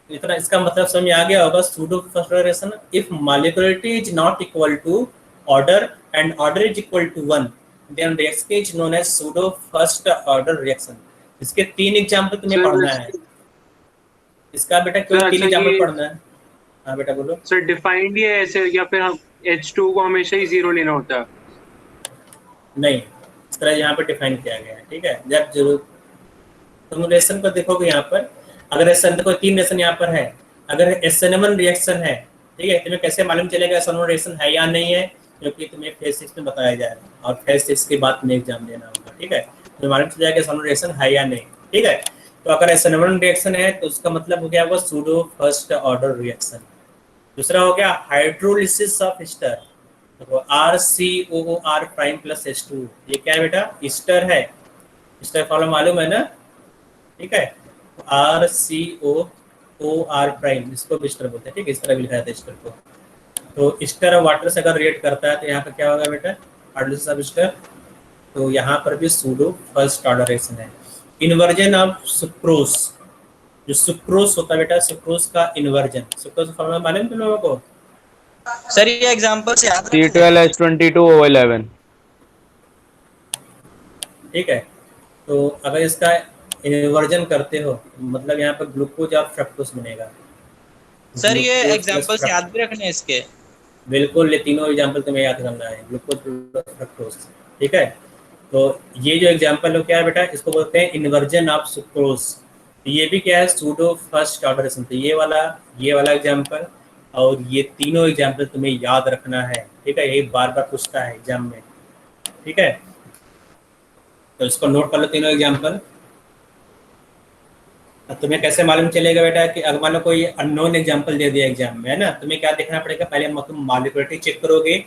इतना इसका मतलब समझ में आ गया होगा, pseudo first order reaction if molecularity is not equal to order and order is equal to 1 then reaction is known as pseudo first order reaction. इसके 3 एग्जांपल तुम्हें पढ़ना है। इसका बेटा कोई 3 एग्जांपल पढ़ना है। हाँ बेटा बोलो। सर डिफाइंड ही है ऐसे, या फिर हम H2 को हमेशा ही 0 लेना होता है? नहीं, इस तरह यहाँ पे डिफाइन किया गया है, ठीक है। जब जरूर तुम रिएक्शन को देखोगे यहाँ पर, अगर एस देखो 3 रिएक्शन यहाँ पर है, अगर SN1 रिएक्शन है, ठीक है, तुम्हें कैसे मालूम चलेगा SN1 रिएक्शन है या नहीं है, क्योंकि तुम्हें फेज 6 में बताया जाएगा और फेज 6 के बाद तुम्हें एग्जाम देना होगा, ठीक है। तुम्हें मालूम चल जाएगा SN1 रिएक्शन है या नहीं, ठीक है। तो अगर SN1 रिएक्शन है तो उसका मतलब हो गया वो सूडो फर्स्ट ऑर्डर रिएक्शन। दूसरा हो गया हाइड्रोलिसिस ऑफ एस्टर, तो RCOOR प्राइम प्लस H2, ये क्या है बेटा, ईस्टर है। ईस्टर फॉर्मूला मालूम है ना, ठीक है। RCOOR प्राइम, इसको भी ईस्टर बोलते हैं, ठीक है, इस तरह भी लिखा जाता है ईस्टर को। तो ईस्टर और वाटर से अगर रिएक्ट करता है तो यहाँ पर क्या होगा बेटा, हाइड्रोलिसिस ऑफ ईस्टर। तो यहाँ पर भी सूडो फर्स्ट ऑर्डर रिएक्शन है। इन्वर्जन ऑफ सुक्रोज, जो सुक्रोज होता है बेटा, सुक्रोज का इन्वर्जन, सुक्रोज फॉर्मूला मालूम तुम लोगों को? सर ये एग्जांपल से याद C12H22O11, ठीक है। तो अगर इसका इन्वर्जन करते हो मतलब यहाँ पर ग्लूकोज और फ्रक्टोज बनेगा। सर ये ग्लूकोज एग्जांपल प्लस से याद भी रखने हैं इसके। बिल्कुल, ये तीनों एग्जाम्पल तुम्हें याद करना है, ग्लूकोज प्लस फ्रक्टोज, ठीक है। तो ये जो एग्जाम्पल हो क्या है बेटा, इसको बोलते हैं इन्वर्जन ऑफ सुक्रोज। ये भी क्या है, सूडो फर्स्ट ऑर्डर रिएक्शन। तो ये वाला एग्जाम्पल और ये तीनों एग्जाम्पल तुम्हें याद रखना है, ठीक है। ये बार बार पूछता है एग्जाम में, ठीक है। तो इसको नोट कर लो तीनों एग्जाम्पल। अब तुम्हें कैसे मालूम चलेगा बेटा कि अगर मान लो कोई अननोन एग्जाम्पल दे दिया एग्जाम में, है ना, तुम्हें क्या देखना पड़ेगा, पहले तुम मॉलिक्युलरिटी चेक करोगे,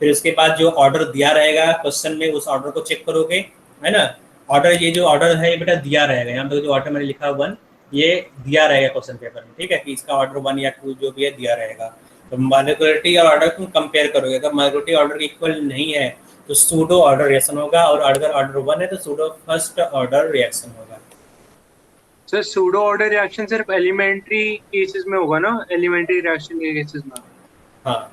फिर उसके बाद जो ऑर्डर दिया रहेगा क्वेश्चन में उस ऑर्डर को चेक करोगे, है ना। ऑर्डर, ये जो ऑर्डर है ये बेटा दिया रहेगा, यहाँ पे जो ऑर्डर मैंने लिखा 1 ये दिया रहेगा क्वेश्चन पेपर में, ठीक है, कि इसका ऑर्डर 1 या 2 जो भी है दिया रहेगा। तो मॉलिक्युलरिटी और ऑर्डर तुम कंपेयर करोगे, अगर मॉलिक्युलरिटी ऑर्डर इक्वल नहीं है तो सूडो ऑर्डर रिएक्शन होगा, और अगर ऑर्डर 1 है तो सूडो फर्स्ट ऑर्डर रिएक्शन होगा। सर सूडो ऑर्डर रिएक्शन सिर्फ एलिमेंट्री केसेस में होगा ना, एलिमेंट्री रिएक्शन के केसेस में? हाँ,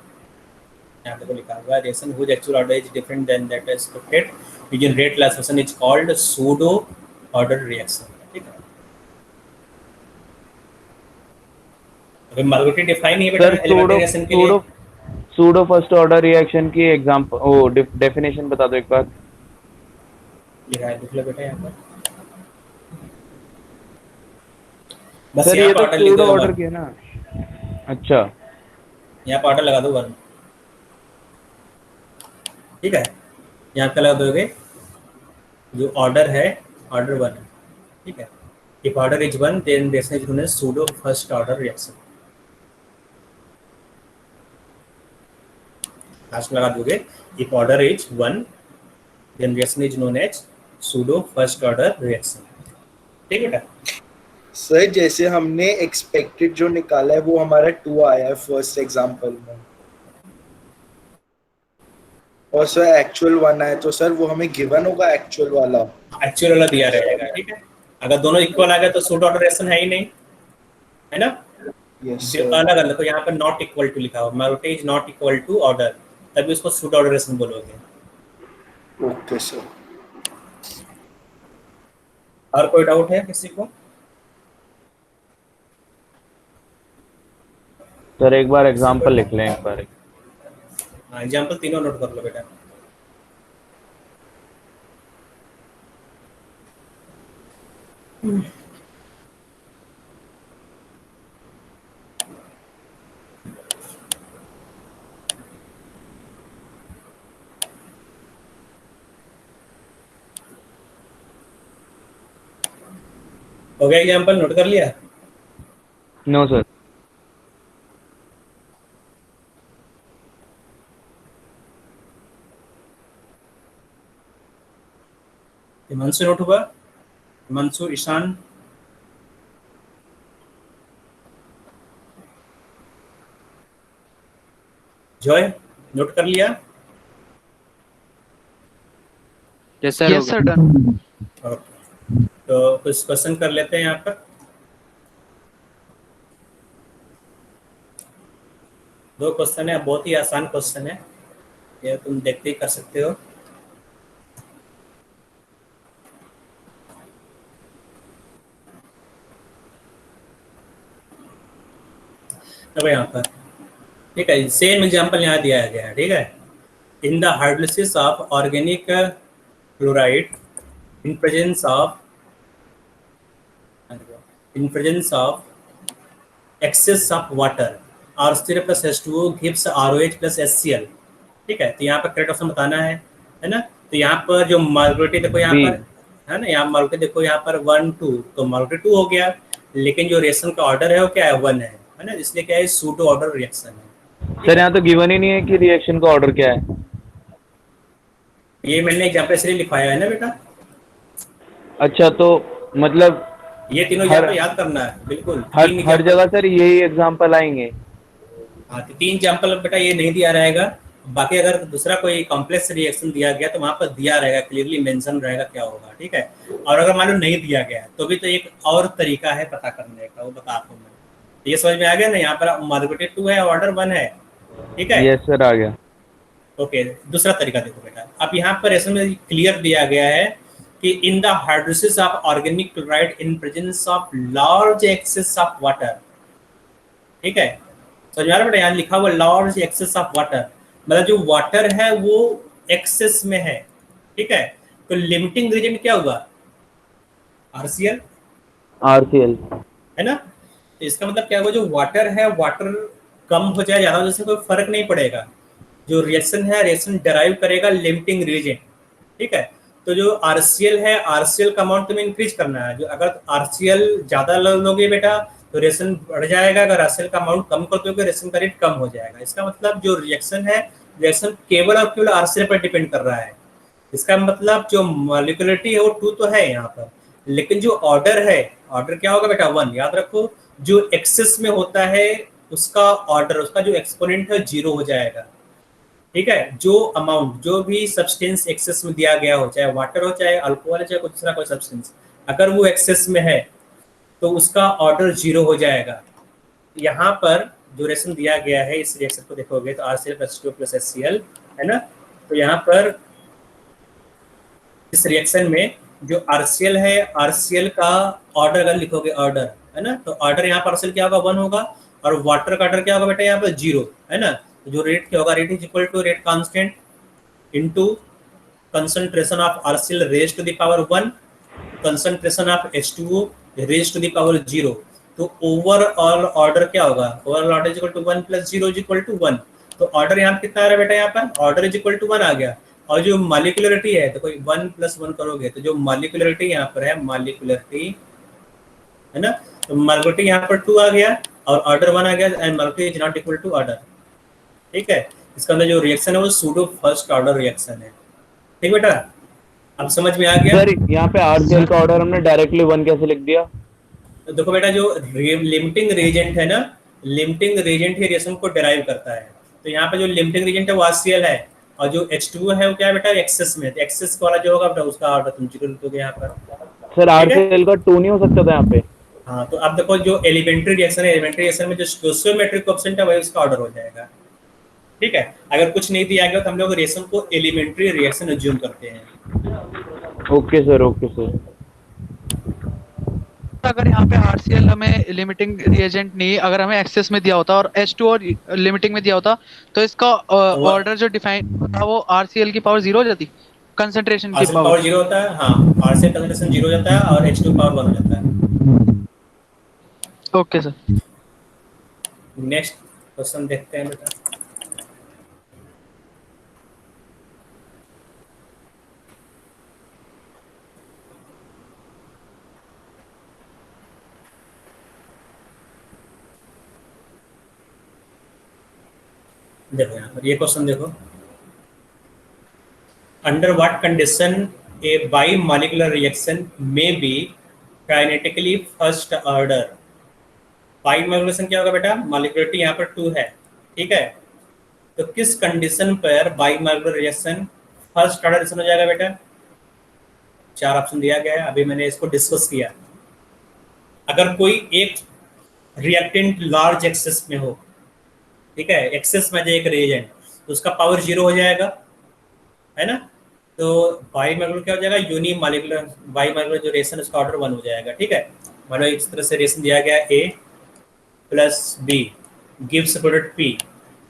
यहाँ पे लिखा हुआ है reaction whose actual order is different than that expected within rate classification is called pseudo order reaction, ठीक है। अभी मॉलिक्युलरिटी डिफाइन नहीं बेटा सर एलिमेंट्री रिएक्शन के लिए। सूडो फर्स्ट ऑर्डर रिएक्शन की एग्जांपल, ओ डेफिनेशन बता दो एक बार। लिखा है, देख लो बेटा यहाँ पर। बस सर यहाँ ये पर तो ऑर्डर लिख सूडो दो, ऑर्डर किया ना। अच्छा, यहाँ पर ऑर्डर लगा दो 1, ठीक है। यहाँ पे लगा दोगे जो ऑर्डर है, ऑर्डर 1 है, ठीक है। If order is 1 then reaction is known as pseudo first order reaction. Last लगा दोगे if order is 1 then reaction is known as pseudo first order reaction, ठीक है बेटा। सर जैसे हमने एक्सपेक्टेड जो निकाला है वो हमारा 2 आया है फर्स्ट एग्जांपल में, और सर एक्चुअल 1 है, तो सर वो हमें गिवन होगा एक्चुअल वाला? एक्चुअल वाला दिया रहेगा, ठीक है। अगर दोनों इक्वल आ गए तो सूडो ऑर्डर रिएक्शन है ही नहीं, है ना। यस अलग अलग, तो यहाँ पर नॉट इक्वल टू लिखा हुआ, molecularity is not equal to order, तभी उसको सूडो ऑर्डर रिएक्शन बोलोगे। Okay sir. और कोई डाउट है किसी को? सर एक बार एग्जांपल लिख लें एक बार। हाँ, एग्जाम्पल तीनों नोट कर लो बेटा। हो गया एग्जाम्पल, नोट कर लिया? No sir. हिमांशु नोट हुआ? हिमांशु, ईशान, जॉय, नोट कर लिया? Yes sir, yes sir, done. Okay, तो कुछ क्वेश्चन कर लेते हैं यहाँ पर। दो क्वेश्चन है, बहुत ही आसान क्वेश्चन है, ये तुम देखते ही कर सकते हो। अब यहाँ पर ठीक है, सेम एग्जांपल यहाँ दिया गया है, ठीक है। In the hydrolysis of organic chloride in presence of excess of water R0 plus H2O gives ROH plus HCl, ठीक है। तो यहाँ पर करेक्ट ऑप्शन बताना है ना। तो यहाँ पर जो मॉलिक्यूलरिटी देखो यहाँ पर है ना, यहाँ मॉलिक्यूलरिटी देखो यहाँ पर 1 2, तो मॉलिक्यूलरिटी 2 हो गया, लेकिन जो रिएक्शन का ऑर्डर है वो क्या है, 1 है ना, इसलिए क्या है, सूडो ऑर्डर रिएक्शन है। सर यहाँ तो गिवन ही नहीं है कि रिएक्शन का ऑर्डर क्या है। ये मैंने एग्जाम्पल इसलिए लिखवाया है ना बेटा। अच्छा, तो मतलब ये तीनों एग्जाम्पल याद करना है बिल्कुल। हर जगह सर यही एग्जांपल आएंगे। हाँ, तो 3 एग्जाम्पल बेटा ये नहीं दिया रहेगा, बाकी अगर दूसरा कोई कॉम्प्लेक्स रिएक्शन दिया गया तो वहां पर दिया रहेगा, क्लियरली मेंशन रहेगा क्या होगा, ठीक है। और अगर मान लो नहीं दिया गया तो भी तो एक और तरीका है पता करने का, वो बता आपको मैं। तो ये समझ में आ गया ना, यहाँ पर मॉलिक्यूलरिटी 2 है, ऑर्डर 1 है, ठीक है। यस सर, आ गया। ओके, दूसरा तरीका देखो बेटा। अब यहाँ पर इसमें क्लियर दिया गया है कि in the hydrolysis of organic chloride in presence of large access of water, ठीक है। समझ आ रहा बेटा, यहाँ लिखा हुआ लार्ज एक्सेस ऑफ वाटर, मतलब जो वाटर है वो एक्सेस में है, ठीक है। तो लिमिटिंग रीजन क्या हुआ, आरसीएल, है ना। तो इसका मतलब क्या हुआ, जो वाटर है, वाटर कम हो जाए ज्यादा हो जाए, कोई फर्क नहीं पड़ेगा। जो रिएक्शन है, रिएक्शन डराइव करेगा लिमिटिंग रीजन, ठीक है। तो जो आरसीएल है, आरसीएल का अमाउंट तुम्हें इंक्रीज करना है। जो अगर आरसीएल ज्यादा लोगे बेटा तो रिएक्शन बढ़ जाएगा, अगर आरसीएल का अमाउंट कम कर दोगे रिएक्शन का रेट कम हो जाएगा। इसका मतलब जो रिएक्शन है, रिएक्शन केवल और केवल आरसीएल पर डिपेंड कर रहा है। इसका मतलब जो मॉलिक्यूलरिटी है वो 2 तो है यहाँ पर, लेकिन जो ऑर्डर है, ऑर्डर क्या होगा बेटा, 1। याद रखो, जो एक्सेस में होता है उसका ऑर्डर, उसका जो एक्सपोनेंट है 0 हो जाएगा, ठीक है। जो अमाउंट, जो भी सब्सटेंस एक्सेस में दिया गया हो, चाहे वाटर हो, चाहे अल्कोहल, चाहे कोई दूसरा कोई सब्सटेंस, अगर वो एक्सेस में है तो उसका ऑर्डर 0 हो जाएगा। यहाँ पर जो रिएक्शन दिया गया है, इस रिएक्शन को देखोगे तो RCl + H2O + HCl, है ना। तो यहाँ पर इस रिएक्शन में जो RCl है, RCl का ऑर्डर अगर लिखोगे, ऑर्डर, है ना, तो ऑर्डर यहाँ पर RCl क्या होगा, 1 होगा, और वाटर का ऑर्डर क्या होगा बेटा, यहाँ पर 0, है ना। तो जो रेट क्या होगा, rate is equal to rate constant into concentration of RCl raise to the power 1, concentration of H2O raise to the power 0। तो ओवरऑल ऑर्डर क्या होगा, overall order is equal to 1 + 0 is equal to 1। तो order यहाँ कितना आ रहा है बेटा, यहाँ पर ऑर्डर इज इक्वल टू 1 आ गया। और जो मॉलिक्यूलरिटी है, तो कोई 1 + 1 करोगे तो जो मॉलिक्यूलरिटी यहाँ पर है, मॉलिक्यूलरिटी, है ना, तो मॉलिक्यूलरिटी यहाँ पर 2 आ गया और ऑर्डर 1 आ गया, and molecularity is not equal to order, ठीक है। इसका अंदर जो रिएक्शन है वो सूडो फर्स्ट ऑर्डर रिएक्शन है, ठीक बेटा। अब समझ में आ गया सर, यहाँ पे RCl का ऑर्डर हमने डायरेक्टली 1 कैसे लिख दिया। तो देखो बेटा, जो लिमिटिंग रिएजेंट है ना, लिमिटिंग रिएजेंट ही रिएक्शन को डिराइव करता है। तो यहाँ पे जो लिमिटिंग रिएजेंट है वो RCl है, और जो H2O है वो क्या है बेटा, एक्सेस में। तो एक्सेस वाला जो होगा बेटा उसका ऑर्डर तुम जिक्र करोगे यहाँ पर। सर RCl का 2 नहीं हो सकता था यहाँ पे। हाँ, तो अब देखो, जो एलिमेंट्री रिएक्शन है, एलिमेंट्री रिएक्शन में जो स्टोइचियोमेट्रिक कोएफिशिएंट है वही उसका ऑर्डर हो जाएगा, ठीक है। अगर कुछ नहीं दिया गया तो हम लोग रिएक्शन को एलिमेंट्री रिएक्शन अज्यूम करते हैं। Okay sir, okay sir. अगर यहाँ पे RCl हमें लिमिटिंग रिएजेंट नहीं, अगर हमें एक्सेस में दिया होता और H2O लिमिटिंग में दिया होता, तो इसका ऑर्डर जो डिफाइन होता वो RCl की पावर 0 हो जाती, कंसंट्रेशन की पावर 0 होता है। हाँ, RCl कंसंट्रेशन 0 हो जाता है और H2 पावर 1 हो जाता है। Okay sir. नेक्स्ट क्वेश्चन देखते हैं बेटा। देखो यहाँ पर ये क्वेश्चन देखो, under what condition a bimolecular reaction में be kinetically first order. Bimolecular क्या होगा बेटा, मॉलिक्यूलरिटी यहाँ पर 2 है, ठीक है। तो किस कंडीशन पर बाइमॉलिक्यूलर रिएक्शन फर्स्ट ऑर्डर रिएक्शन हो जाएगा बेटा? 4 ऑप्शन दिया गया है, अभी मैंने इसको डिस्कस किया। अगर कोई एक रिएक्टेंट लार्ज एक्सेस में हो, ठीक है, एक्सेस में जो एक रिएजेंट, तो उसका पावर 0 हो जाएगा, है ना। तो बाइमॉलिक्यूलर क्या हो जाएगा? यूनिमॉलिक्यूलर बाइमॉलिक्यूलर जो रिएक्शन उसका ऑर्डर 1 हो जाएगा, ठीक है। मानो इस तरह से रिएक्शन दिया गया A + B gives product P।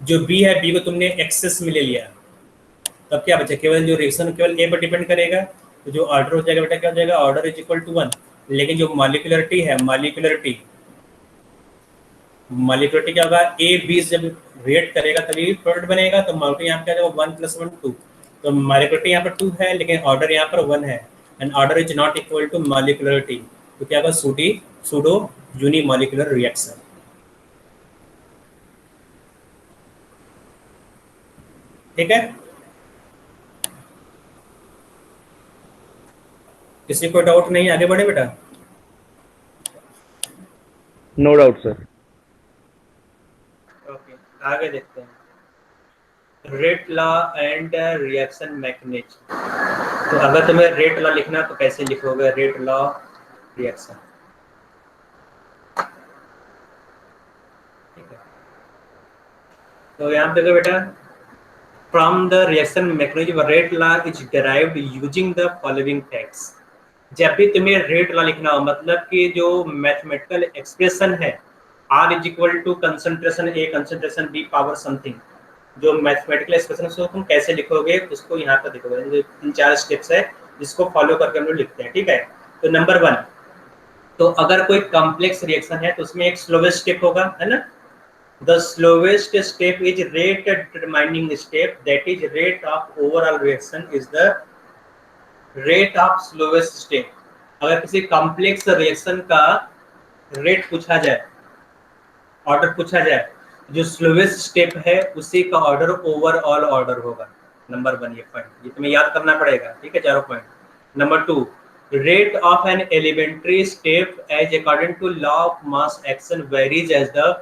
जो B है, B को तुमने एक्सेस में ले लिया, तब क्या बचा? केवल जो रिएक्शन केवल A पर डिपेंड करेगा, तो जो ऑर्डर हो जाएगा बेटा क्या हो जाएगा? Order is equal to 1। लेकिन जो मॉलिक्यूलरिटी है, मॉलिक्यूलरिटी क्या होगा? A B से जब रिएक्ट करेगा तभी प्रोडक्ट बनेगा, तो मॉलिक्यूलर यहाँ पे क्या होगा? 1 + 1 2। तो मॉलिक्यूलरिटी यहाँ पर 2 है, लेकिन ऑर्डर यहाँ पर 1 है, and order is not equal to molecularity, तो क्या होगा? Pseudo unimolecular reaction. ठीक है, किसी को डाउट नहीं? आगे बढ़े बेटा। No doubt sir. ओके, आगे देखते हैं। Rate law and reaction mechanism. तो अगर तुम्हें रेट लॉ लिखना तो कैसे लिखोगे? रेट लॉ रिएक्शन, ठीक है। तो यहाँ पे देखो बेटा, from the reaction mechanism rate law is derived using the following facts. जब भी तुम्हें रेट लॉ लिखना हो, मतलब कि जो मैथमेटिकल एक्सप्रेशन है R is equal to concentration A concentration B power something, जो मैथमेटिकल एक्सप्रेशन है उसको तुम कैसे लिखोगे उसको यहाँ पर देखोगे। 3-4 स्टेप्स है जिसको फॉलो करके हम लोग लिखते हैं, ठीक है। तो नंबर 1, तो अगर कोई कॉम्प्लेक्स रिएक्शन है तो उसमें एक स्लोवेस्ट स्टेप होगा, है ना। The slowest step is rate determining step, that is rate of overall reaction is the rate of slowest step. अगर किसी कॉम्प्लेक्स रिएक्शन का रेट पूछा जाए, ऑर्डर पूछा जाए, जो स्लोवेस्ट स्टेप है उसी का ऑर्डर ओवरऑल ऑर्डर होगा। नंबर 1 ये पॉइंट, ये तुम्हें याद करना पड़ेगा, ठीक है, चारों point. Number 2, rate of an elementary step as according to law of mass action varies as the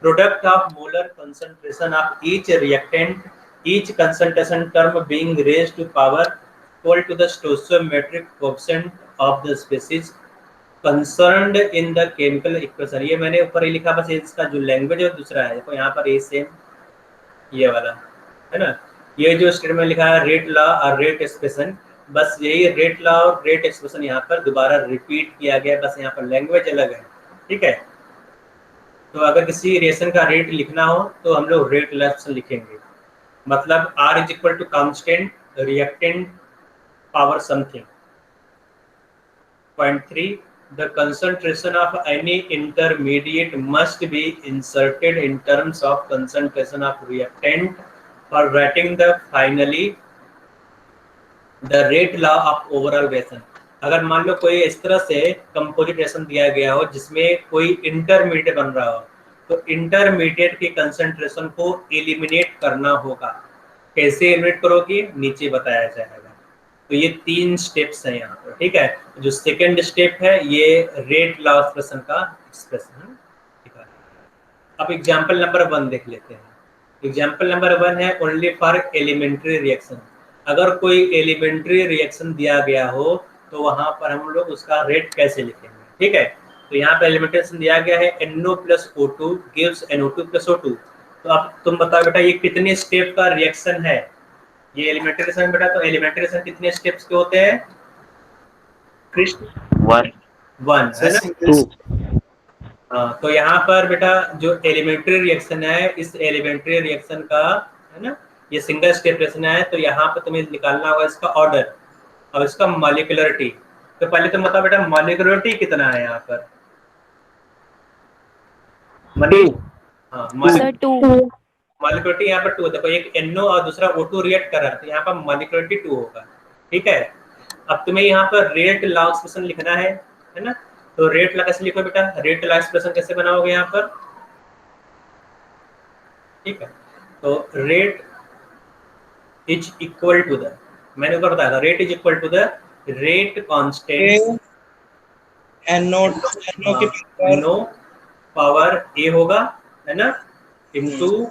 product of molar concentration of each reactant, each concentration term being raised to power equal to the stoichiometric coefficient of the species concerned in the chemical equation। ये मैंने ऊपर ही लिखा, बस इसका जो language है दूसरा है। देखो यहाँ पर ये सेम ये वाला है ना, ये जो स्टेटमेंट लिखा है रेट लॉ और रेट एक्सप्रेशन, बस यही रेट लॉ और रेट एक्सप्रेशन यहाँ पर दोबारा रिपीट किया गया, बस यहाँ पर लैंग्वेज अलग है, ठीक है। तो अगर किसी रिएक्शन का रेट लिखना हो तो हम लोग रेट लॉ एक्सप्रेशन लिखेंगे, मतलब R is equal to constant reactant power something। Point 3, the concentration of any intermediate must be inserted in terms of concentration of reactant for writing the finally the rate law of overall reaction। अगर मान लो कोई इस तरह से composite reaction दिया गया हो जिसमें कोई इंटरमीडिएट बन रहा हो, तो इंटरमीडिएट के कंसंट्रेशन को एलिमिनेट करना होगा। कैसे एलिमिनेट करोगे? नीचे बताया जाएगा। तो ये 3 स्टेप्स हैं यहाँ पर, ठीक है। जो सेकंड स्टेप है ये रेट लॉ एक्सप्रेशन का एक्सप्रेशन है, ठीक है। अब एग्जांपल नंबर 1 देख लेते हैं। एग्जांपल नंबर 1 है ओनली फॉर एलिमेंट्री रिएक्शन। अगर कोई एलिमेंट्री रिएक्शन दिया गया हो तो वहां पर हम लोग उसका रेट कैसे लिखेंगे, ठीक है। तो यहाँ पर एलिमेंट्री रिएक्शन दिया गया है NO + O2 gives NO2 + O2। तो अब तुम बताओ बेटा ये कितने स्टेप का रिएक्शन है? ये एलिमेंट्री रिएक्शन बेटा, तो एलिमेंट्री रिएक्शन कितने स्टेप्स के होते हैं कृष्ण? 1 है ना, 2। हाँ, तो यहाँ पर बेटा जो एलिमेंट्री रिएक्शन है, इस एलिमेंट्री रिएक्शन का, है ना, ये सिंगल स्टेप रिएक्शन है, तो यहाँ पर तुम्हें निकालना होगा इसका ऑर्डर और इसका मॉलिक्यूलरिटी। तो पहले तुम बताओ बेटा मॉलिक्यूलरिटी कितना है यहाँ पर? हाँ, मॉलिक्यूलरिटी यहाँ पर 2। देखो एक NO और दूसरा O2 रिएक्ट कर रहा है, तो यहाँ पर मॉलिक्यूलरिटी 2 होगा, ठीक है। अब तुम्हें यहाँ पर रेट लॉ एक्सप्रेशन लिखना है ना। तो रेट लॉ कैसे लिखो बेटा? रेट लॉ एक्सप्रेशन कैसे बनाओगे यहाँ पर, ठीक है। तो rate is equal to the, मैंने ऊपर बताया था, rate is equal to the rate constant NO power A होगा, है ना, इनटू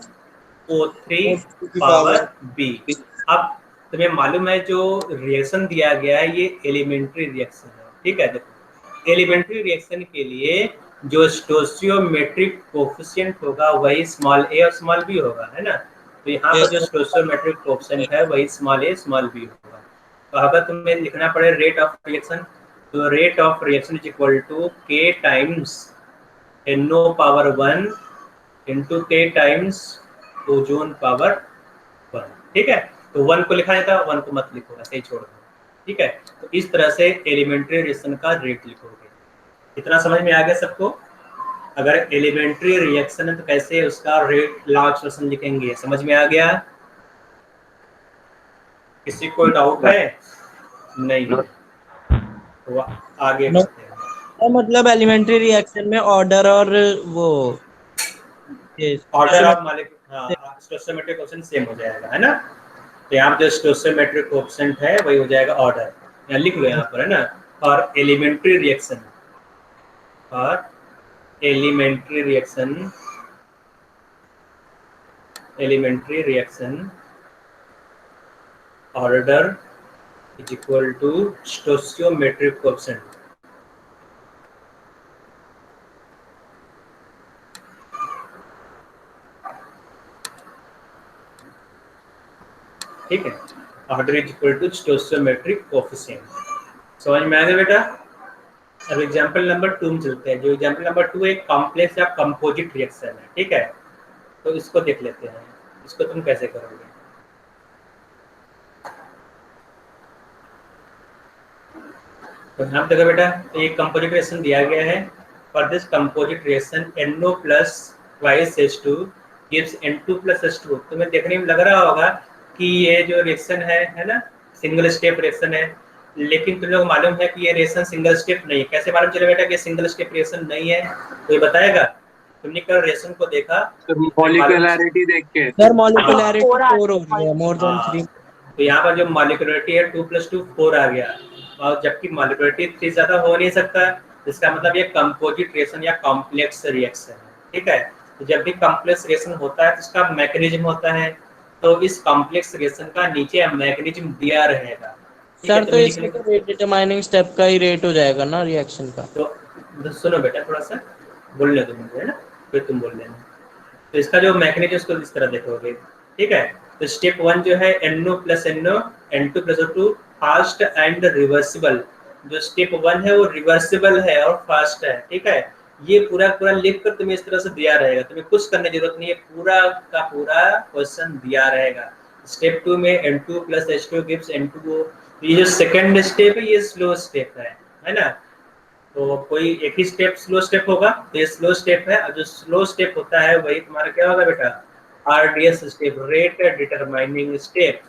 O3 की पावर power B। अब तुम्हें मालूम है जो रिएक्शन दिया गया है ये एलिमेंट्री रिएक्शन है, ठीक है। देखो एलिमेंट्री रिएक्शन के लिए जो स्टोइचियोमेट्रिक कोफिशिएंट होगा वही स्मॉल a और स्मॉल b होगा, है ना। तो यहाँ पर जो स्टोइचियोमेट्रिक कोफिशिएंट है वही स्मॉल a स्मॉल b होगा। तो अगर तुम्हें लिखना पड़े रेट ऑफ रिएक्शन, तो rate of reaction is equal to k times NO power 1 into k times ozone power 1, ठीक है। तो 1 को लिखा जाता है, 1 को मत लिखो, ऐसे ही छोड़ दो, ठीक है। तो इस तरह से एलिमेंट्री रिएक्शन का रेट लिखोगे। इतना समझ में आ गया सबको? अगर एलिमेंट्री रिएक्शन है तो कैसे उसका रेट लॉ एक्सप्रेशन लिखेंगे, समझ में आ गया? किसी को डाउट है? नहीं, तो आगे बढ़ते हैं। तो मतलब एलिमेंट्री रिएक्शन में ऑर्डर और वो ऑर्डर ऑफ मॉलिक्यूल, हाँ, स्टोइचियोमेट्रिक कोएफिशिएंट सेम हो जाएगा, है ना। तो यहाँ पे जो स्टोइचियोमेट्रिक कोएफिशिएंट है वही हो जाएगा ऑर्डर, यहाँ लिख लो यहाँ पर, है ना। और एलिमेंट्री रिएक्शन, और elementary reaction order is equal to stoichiometric coefficient. ठीक है, order is equal to stoichiometric coefficient. समझ में आ गया बेटा? अब एग्जांपल नंबर 2 में चलते हैं। जो एग्जांपल नंबर 2 एक कॉम्प्लेक्स या कंपोजिट रिएक्शन है, ठीक है। तो इसको देख लेते हैं, इसको तुम कैसे करोगे। तो यहाँ देखो बेटा, तो एक कंपोजिट रिएक्शन दिया गया है। For this composite reaction NO plus twice H2 gives N2 plus H2। तुम्हें देखने में लग रहा होगा कि ये जो रिएक्शन है ना, सिंगल स्टेप रिएक्शन है, लेकिन तुम लोग मालूम है कि ये रिएक्शन सिंगल स्टेप नहीं है। कैसे मालूम चले बेटा कि सिंगल स्टेप रिएक्शन नहीं है? तो ये बताएगा, तुमने कल रिएक्शन को देखा, मॉलिक्यूलरिटी देख के सर मॉलिक्यूलरिटी 4 हो रही है, मोर देन 3। तो यहाँ पर जो मॉलिक्यूलरिटी है 2 + 2 4 आ गया, और जबकि मॉलिक्यूलरिटी 3 ज्यादा हो नहीं सकता। इसका मतलब ये कंपोजिट रिएक्शन या कॉम्प्लेक्स रिएक्शन है, ठीक है। तो जब भी कॉम्प्लेक्स रिएक्शन होता है तो इसका मैकेनिज्म होता है, तो इस कॉम्प्लेक्स रिएक्शन का नीचे मैकेनिज्म दिया रहेगा। सर तो इसमें तो रेट डिटरमाइनिंग स्टेप का ही रेट हो जाएगा ना रिएक्शन का। तो सुनो बेटा, थोड़ा सा बोलने दो मुझे, है ना, फिर तुम बोल लेना। तो इसका जो मैकेनिज्म उसको इस तरह देखोगे, ठीक है। तो स्टेप 1 जो है NO plus NO N2 plus O2 fast and reversible. जो स्टेप 1 है वो रिवर्सिबल है और फास्ट है, ठीक है। ये पूरा लिख कर तुम्हें इस तरह से दिया रहेगा, तुम्हें कुछ करने की जरूरत नहीं है, पूरा का पूरा क्वेश्चन दिया रहेगा। स्टेप 2 में N2 plus H2 gives N2। ये जो सेकंड स्टेप है ये स्लो स्टेप है ना। तो कोई एक ही स्टेप स्लो स्टेप होगा, तो ये स्लो स्टेप है, और जो स्लो स्टेप होता है वही तुम्हारा क्या होगा बेटा, RDS step, rate determining step.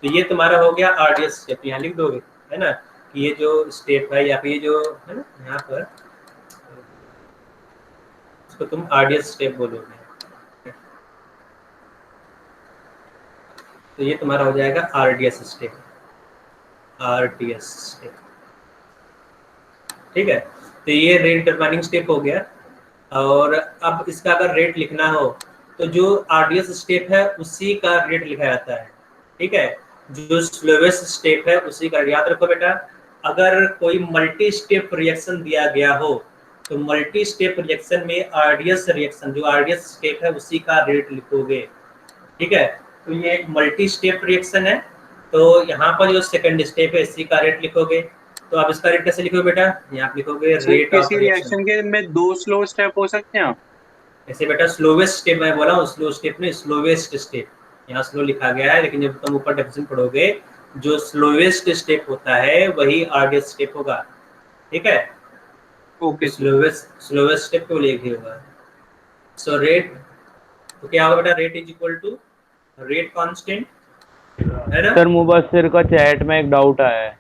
तो ये तुम्हारा हो गया RDS स्टेप, यहाँ लिख दोगे, है ना, कि ये जो स्टेप है या फिर ये जो है ना, यहाँ पर इसको तुम RDS स्टेप बोलोगे। तो ये तुम्हारा हो जाएगा RDS स्टेप, ठीक है। तो ये रेट डिटरमाइनिंग स्टेप हो गया। और अब इसका अगर रेट लिखना हो तो जो RDS स्टेप है उसी का रेट लिखा जाता है, ठीक है। जो स्लोवेस्ट स्टेप है उसी का, याद रखो बेटा, अगर कोई मल्टी स्टेप रिएक्शन दिया गया हो तो मल्टी स्टेप रिएक्शन में RDS रिएक्शन, जो RDS स्टेप है उसी का रेट लिखोगे, ठीक है। तो ये एक मल्टी स्टेप रिएक्शन है, तो यहाँ पर जो सेकंड स्टेप है इसी का रेट लिखोगे। तो आप इसका रेट कैसे लिखोगे बेटा, यहाँ लिखोगे रेट ऑफ किसी रिएक्शन के में 2 स्लो स्टेप हो सकते हैं। ऐसे बेटा स्लोवेस्ट स्टेप मैं बोला हूँ, स्लो स्टेप में स्लोवेस्ट स्टेप, यहाँ स्लो लिखा गया है, लेकिन जब तुम ऊपर डेफिनेशन पढ़ोगे जो स्लोवेस्ट स्टेप होता है वही RDS स्टेप होगा, ठीक है। ओके, स्लोवेस्ट स्टेप को लिखे होगा। सो रेट, तो क्या होगा बेटा, rate is equal to rate constant, है ना। सर मुबस्सिर का चैट में एक डाउट आया है,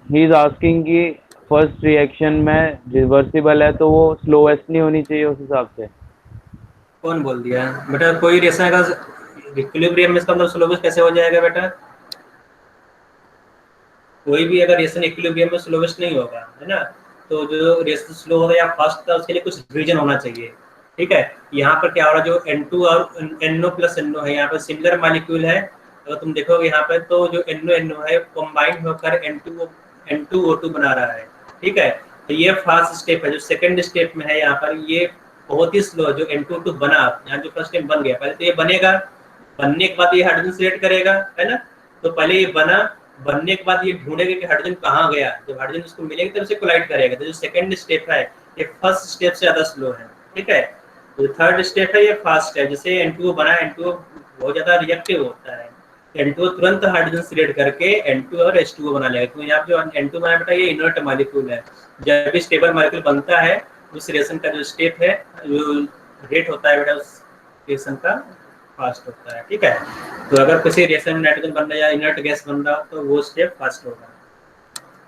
ही इज आस्किंग कि फर्स्ट रिएक्शन में रिवर्सिबल है तो वो स्लोएस्ट नहीं होनी चाहिए उस हिसाब से। कौन बोल दिया बेटा, कोई रिएक्शन का इक्विलिब्रियम में इसका मतलब स्लोवेस्ट कैसे हो जाएगा बेटा? कोई भी अगर रिएक्शन इक्विलिब्रियम में स्लोवेस्ट नहीं होगा, है ना। तो जो रिएक्शन स्लो होगा या फास्ट था उसके लिए कुछ रीजन होना चाहिए। ठीक है। यहाँ पर क्या हो रहा है, जो N2 और NO प्लस NO है, यहाँ पर सिमिलर मॉलिक्यूल है। अगर तुम देखोगे यहाँ पर तो जो NO है कंबाइंड होकर N2O2 बना रहा है। ठीक है, तो ये फर्स्ट स्टेप है। जो सेकंड स्टेप में है यहाँ पर ये बहुत ही स्लो, जो N2O2 बना, यहाँ जो फर्स्ट स्टेप बन गया, पहले तो ये बनेगा, बनने के बाद ये हाइड्रोजन सिलेक्ट करेगा, है ना। तो पहले ये बना, बनने के बाद ये ढूंढेगा कि हाइड्रोजन कहाँ गया, जब हाइड्रोजन उसको मिलेगा तो उसे कोलाइड करेगा। तो जो सेकंड स्टेप है ये फर्स्ट स्टेप से ज्यादा स्लो है। ठीक है, तो थर्ड स्टेप है ये फास्ट है। जैसे N2O बना, N2O बहुत ज्यादा रिएक्टिव होता है, N2O तुरंत हाइड्रोजन सिलेक्ट करके N2 और H2O बना लेगा। तो यहाँ जो N2 बना बेटा ये इनर्ट मॉलिक्यूल है। जब भी स्टेबल मॉलिक्यूल बनता है उस रिएक्शन का जो स्टेप है, जो रेट होता है बेटा उस रिएक्शन का फास्ट होता है। ठीक है, तो अगर किसी रिएक्शन में नाइट्रोजन बन रहा है या इनर्ट गैस बन रहा तो वो स्टेप फास्ट होगा।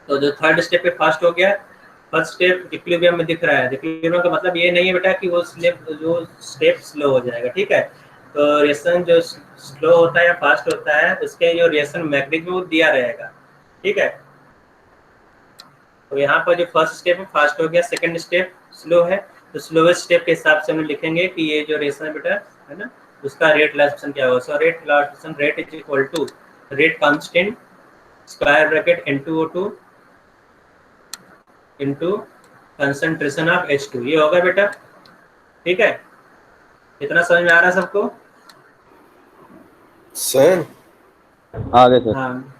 तो जो थर्ड स्टेप पे फास्ट हो गया, फर्स्ट स्टेप इक्विलिब्रियम में दिख रहा है। इक्विलिब्रियम का मतलब ये नहीं है बेटा कि वो स्टेप स्लो हो जाएगा। ठीक है, तो रिएक्शन जो स्लो होता है या फास्ट होता है उसके जो रिएक्शन मैकेनिज्म वो दिया रहेगा। ठीक है, तो यहाँ पर जो फर्स्ट स्टेप है फास्ट हो गया, सेकंड स्टेप स्लो है। तो स्लोवेस्ट स्टेप के हिसाब से हम लिखेंगे कि ये जो रिएक्शन है बेटा, है ना, उसका रेट लास्ट क्या होगा। So rate last rate is equal to rate constant square bracket N2O2 into concentration of H2, ये होगा बेटा। ठीक है, इतना समझ में आ रहा है सबको? सर आगे सर। हाँ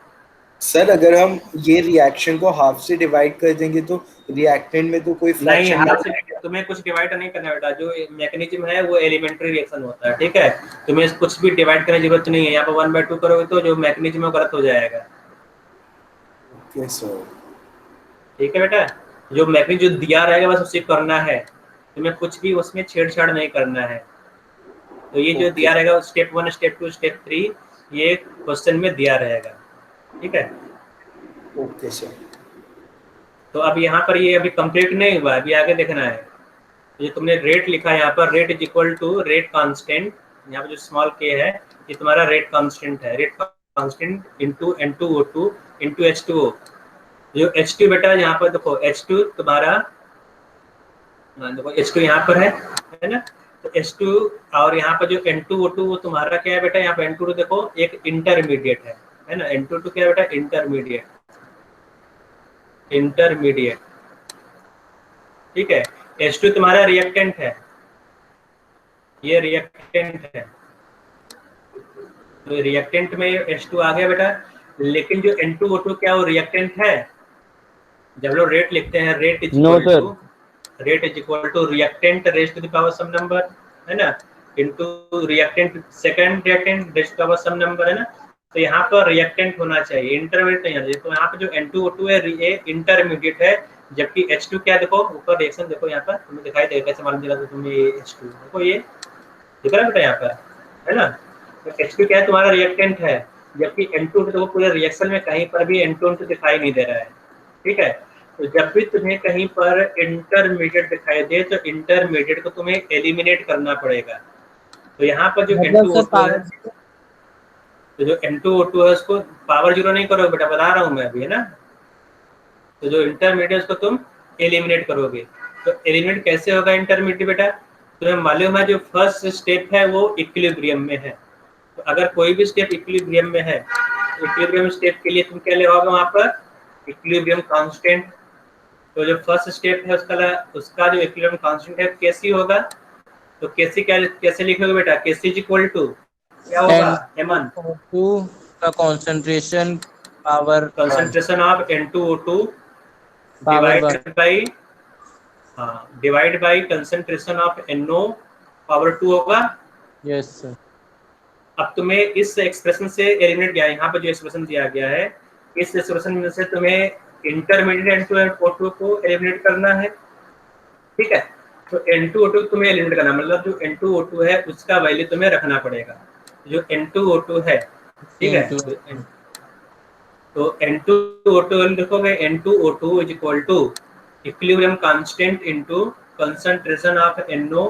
सर अगर हम ये रिएक्शन को हाफ से डिवाइड कर देंगे तो रिएक्टेंट में तो कोई नहीं, फ्रैक्शन हाफ से तुम्हें कुछ डिवाइड नहीं करना बेटा। जो मैकेनिज्म है वो एलिमेंट्री रिएक्शन होता है। ठीक है, तुम्हें कुछ भी डिवाइड करने की जरूरत नहीं है। यहाँ पर 1/2 करोगे तो जो मैकेनिज्म है वो गलत हो जाएगा। ओके सर, ठीक है बेटा, जो मैकेनिज्म जो दिया रहेगा बस उसे करना है, तुम्हें कुछ भी उसमें छेड़छाड़ नहीं करना है। तो ये जो दिया रहेगा स्टेप 1 स्टेप 2 स्टेप 3 ये क्वेश्चन में दिया रहेगा। ठीक है, ओके सर। तो अब यहाँ पर ये अभी कंप्लीट नहीं हुआ, अभी आगे देखना है। ये तुमने रेट लिखा है यहाँ पर, rate is equal to rate constant, यहाँ पर जो स्मॉल के है ये तुम्हारा रेट कांस्टेंट है। Rate constant into N2O2 into H2O। जो H2 बेटा यहाँ पर देखो, H2 तुम्हारा देखो H2 यहाँ पर है ना। तो H2 और यहाँ पर जो N2O2 वो तुम्हारा क्या है बेटा, यहाँ पर N2O देखो एक इंटरमीडिएट है ना। N2O2 क्या है बेटा, इंटरमीडिएट। ठीक है, H2 तुम्हारा रिएक्टेंट है, ये रिएक्टेंट है। तो रिएक्टेंट में H2 आ गया बेटा। लेकिन जो N2O2 क्या वो रिएक्टेंट है? जब लोग रेट लिखते हैं, rate is equal to reactant raise to the power some number, है ना, into reactant second reactant raise to the power some number, है ना। तो यहाँ पर रिएक्टेंट होना चाहिए, इंटरमीडिएट नहीं होना चाहिए। तो यहाँ पर जो N2O2 है ये इंटरमीडिएट है, जबकि H2 क्या देखो ऊपर रिएक्शन देखो, यहाँ पर तुम्हें दिखाई देगा, कैसे मालूम चला तो तुम्हें ये H2 देखो, ये दिख रहा है बेटा यहाँ पर, है ना। तो H2 क्या है तुम्हारा रिएक्टेंट है, जबकि N2 देखो पूरे रिएक्शन में कहीं पर भी N2 दिखाई नहीं दे रहा है। ठीक है, तो जब भी तुम्हें कहीं पर इंटरमीडिएट दिखाई दे तो इंटरमीडिएट को तुम्हें एलिमिनेट करना पड़ेगा। तो यहाँ पर जो N2O2 है, तो जो N2O2 है उसको पावर 0 नहीं करोगे बेटा, बता रहा हूँ मैं अभी, है ना। तो जो इंटरमीडिएट को तुम एलिमिनेट करोगे, तो एलिमिनेट कैसे होगा इंटरमीडिएट बेटा? तुम्हें मालूम है जो फर्स्ट स्टेप है वो इक्विलिब्रियम में है। तो अगर कोई भी स्टेप इक्विलिब्रियम में है, तो इक्विलिब्रियम स्टेप के लिए तुम क्या लगाओगे वहाँ पर, इक्विलिब्रियम कांस्टेंट। तो जो फर्स्ट स्टेप है उसका जो इक्विलिब्रियम कांस्टेंट है Kc होगा। तो Kc कैसे लिखोगे बेटा, Kc इज इक्वल टू क्या होगा, N2 का concentration power concentration of N2O2 divide by concentration of NO power 2 होगा। Yes sir. अब तुम्हें इस एक्सप्रेशन से एलिमिनेट किया, यहाँ पर जो एक्सप्रेशन दिया गया है इस एक्सप्रेशन में से तुम्हें इंटरमीडिएट N2O2 को एलिमिनेट करना है। ठीक है, तो N2O2 तुम्हें एलिमिनेट करना, मतलब जो N2O2 है उसका वैल्यू तुम्हें रखना पड़ेगा, जो N2O2 है। ठीक है, तो N2O2 लिखोगे, N2O2 is equal to equilibrium constant into concentration of NO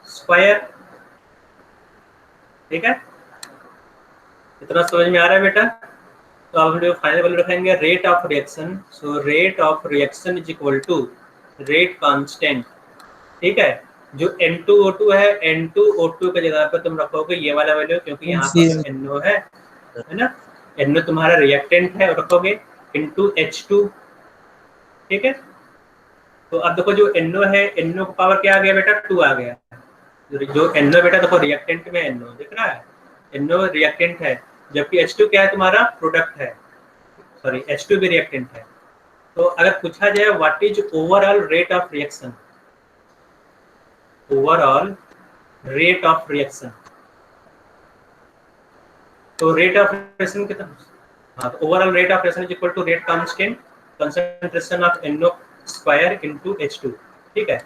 square. ठीक है, इतना समझ में आ रहा है बेटा? तो अब हम जो फाइनल वैल्यू रखेंगे rate of reaction. So rate of reaction is equal to rate constant. ठीक है, जो N2O2 है, N2O2 की जगह पर तुम रखोगे ये वाला वैल्यू, क्योंकि यहाँ पर NO है ना, NO तुम्हारा रिएक्टेंट है, रखोगे इनटू H2, ठीक है। तो अब देखो जो NO है, NO का पावर क्या आ गया बेटा, 2 आ गया। जो NO बेटा देखो रिएक्टेंट में NO दिख रहा है, NO रिएक्टेंट है, जबकि H2 क्या है तुम्हारा, प्रोडक्ट है, सॉरी H2 भी रिएक्टेंट है। तो अगर पूछा जाए what is overall rate of reaction, overall rate of reaction, तो रेट ऑफ रिएक्शन कितना, हाँ, तो overall rate of reaction is equal to rate constant concentration of NO square into H2, ठीक है।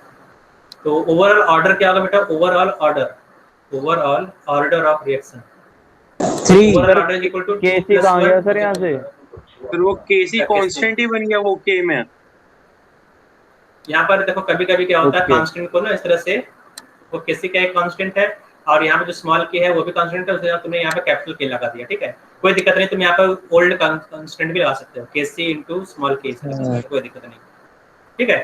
तो ओवरऑल ऑर्डर क्या होगा बेटा, overall order of reaction 3 overall order is equal to केसी कहाँ गया सर यहाँ से? फिर वो केसी कांस्टेंट ही बन गया वो के में। यहाँ पर देखो कभी कभी क्या होता है Okay. कांस्टेंट को ना इस तरह से, वो केसी का एक कांस्टेंट है और यहाँ पे जो स्मॉल के है वो भी कांस्टेंट है, उसके तुमने यहाँ पे कैपिटल के लगा दिया, ठीक है, कोई दिक्कत नहीं, तुम यहाँ पे ओल्ड कांस्टेंट भी लगा सकते हो, केसी इनटू स्मॉल के, कोई दिक्कत नहीं, ठीक है,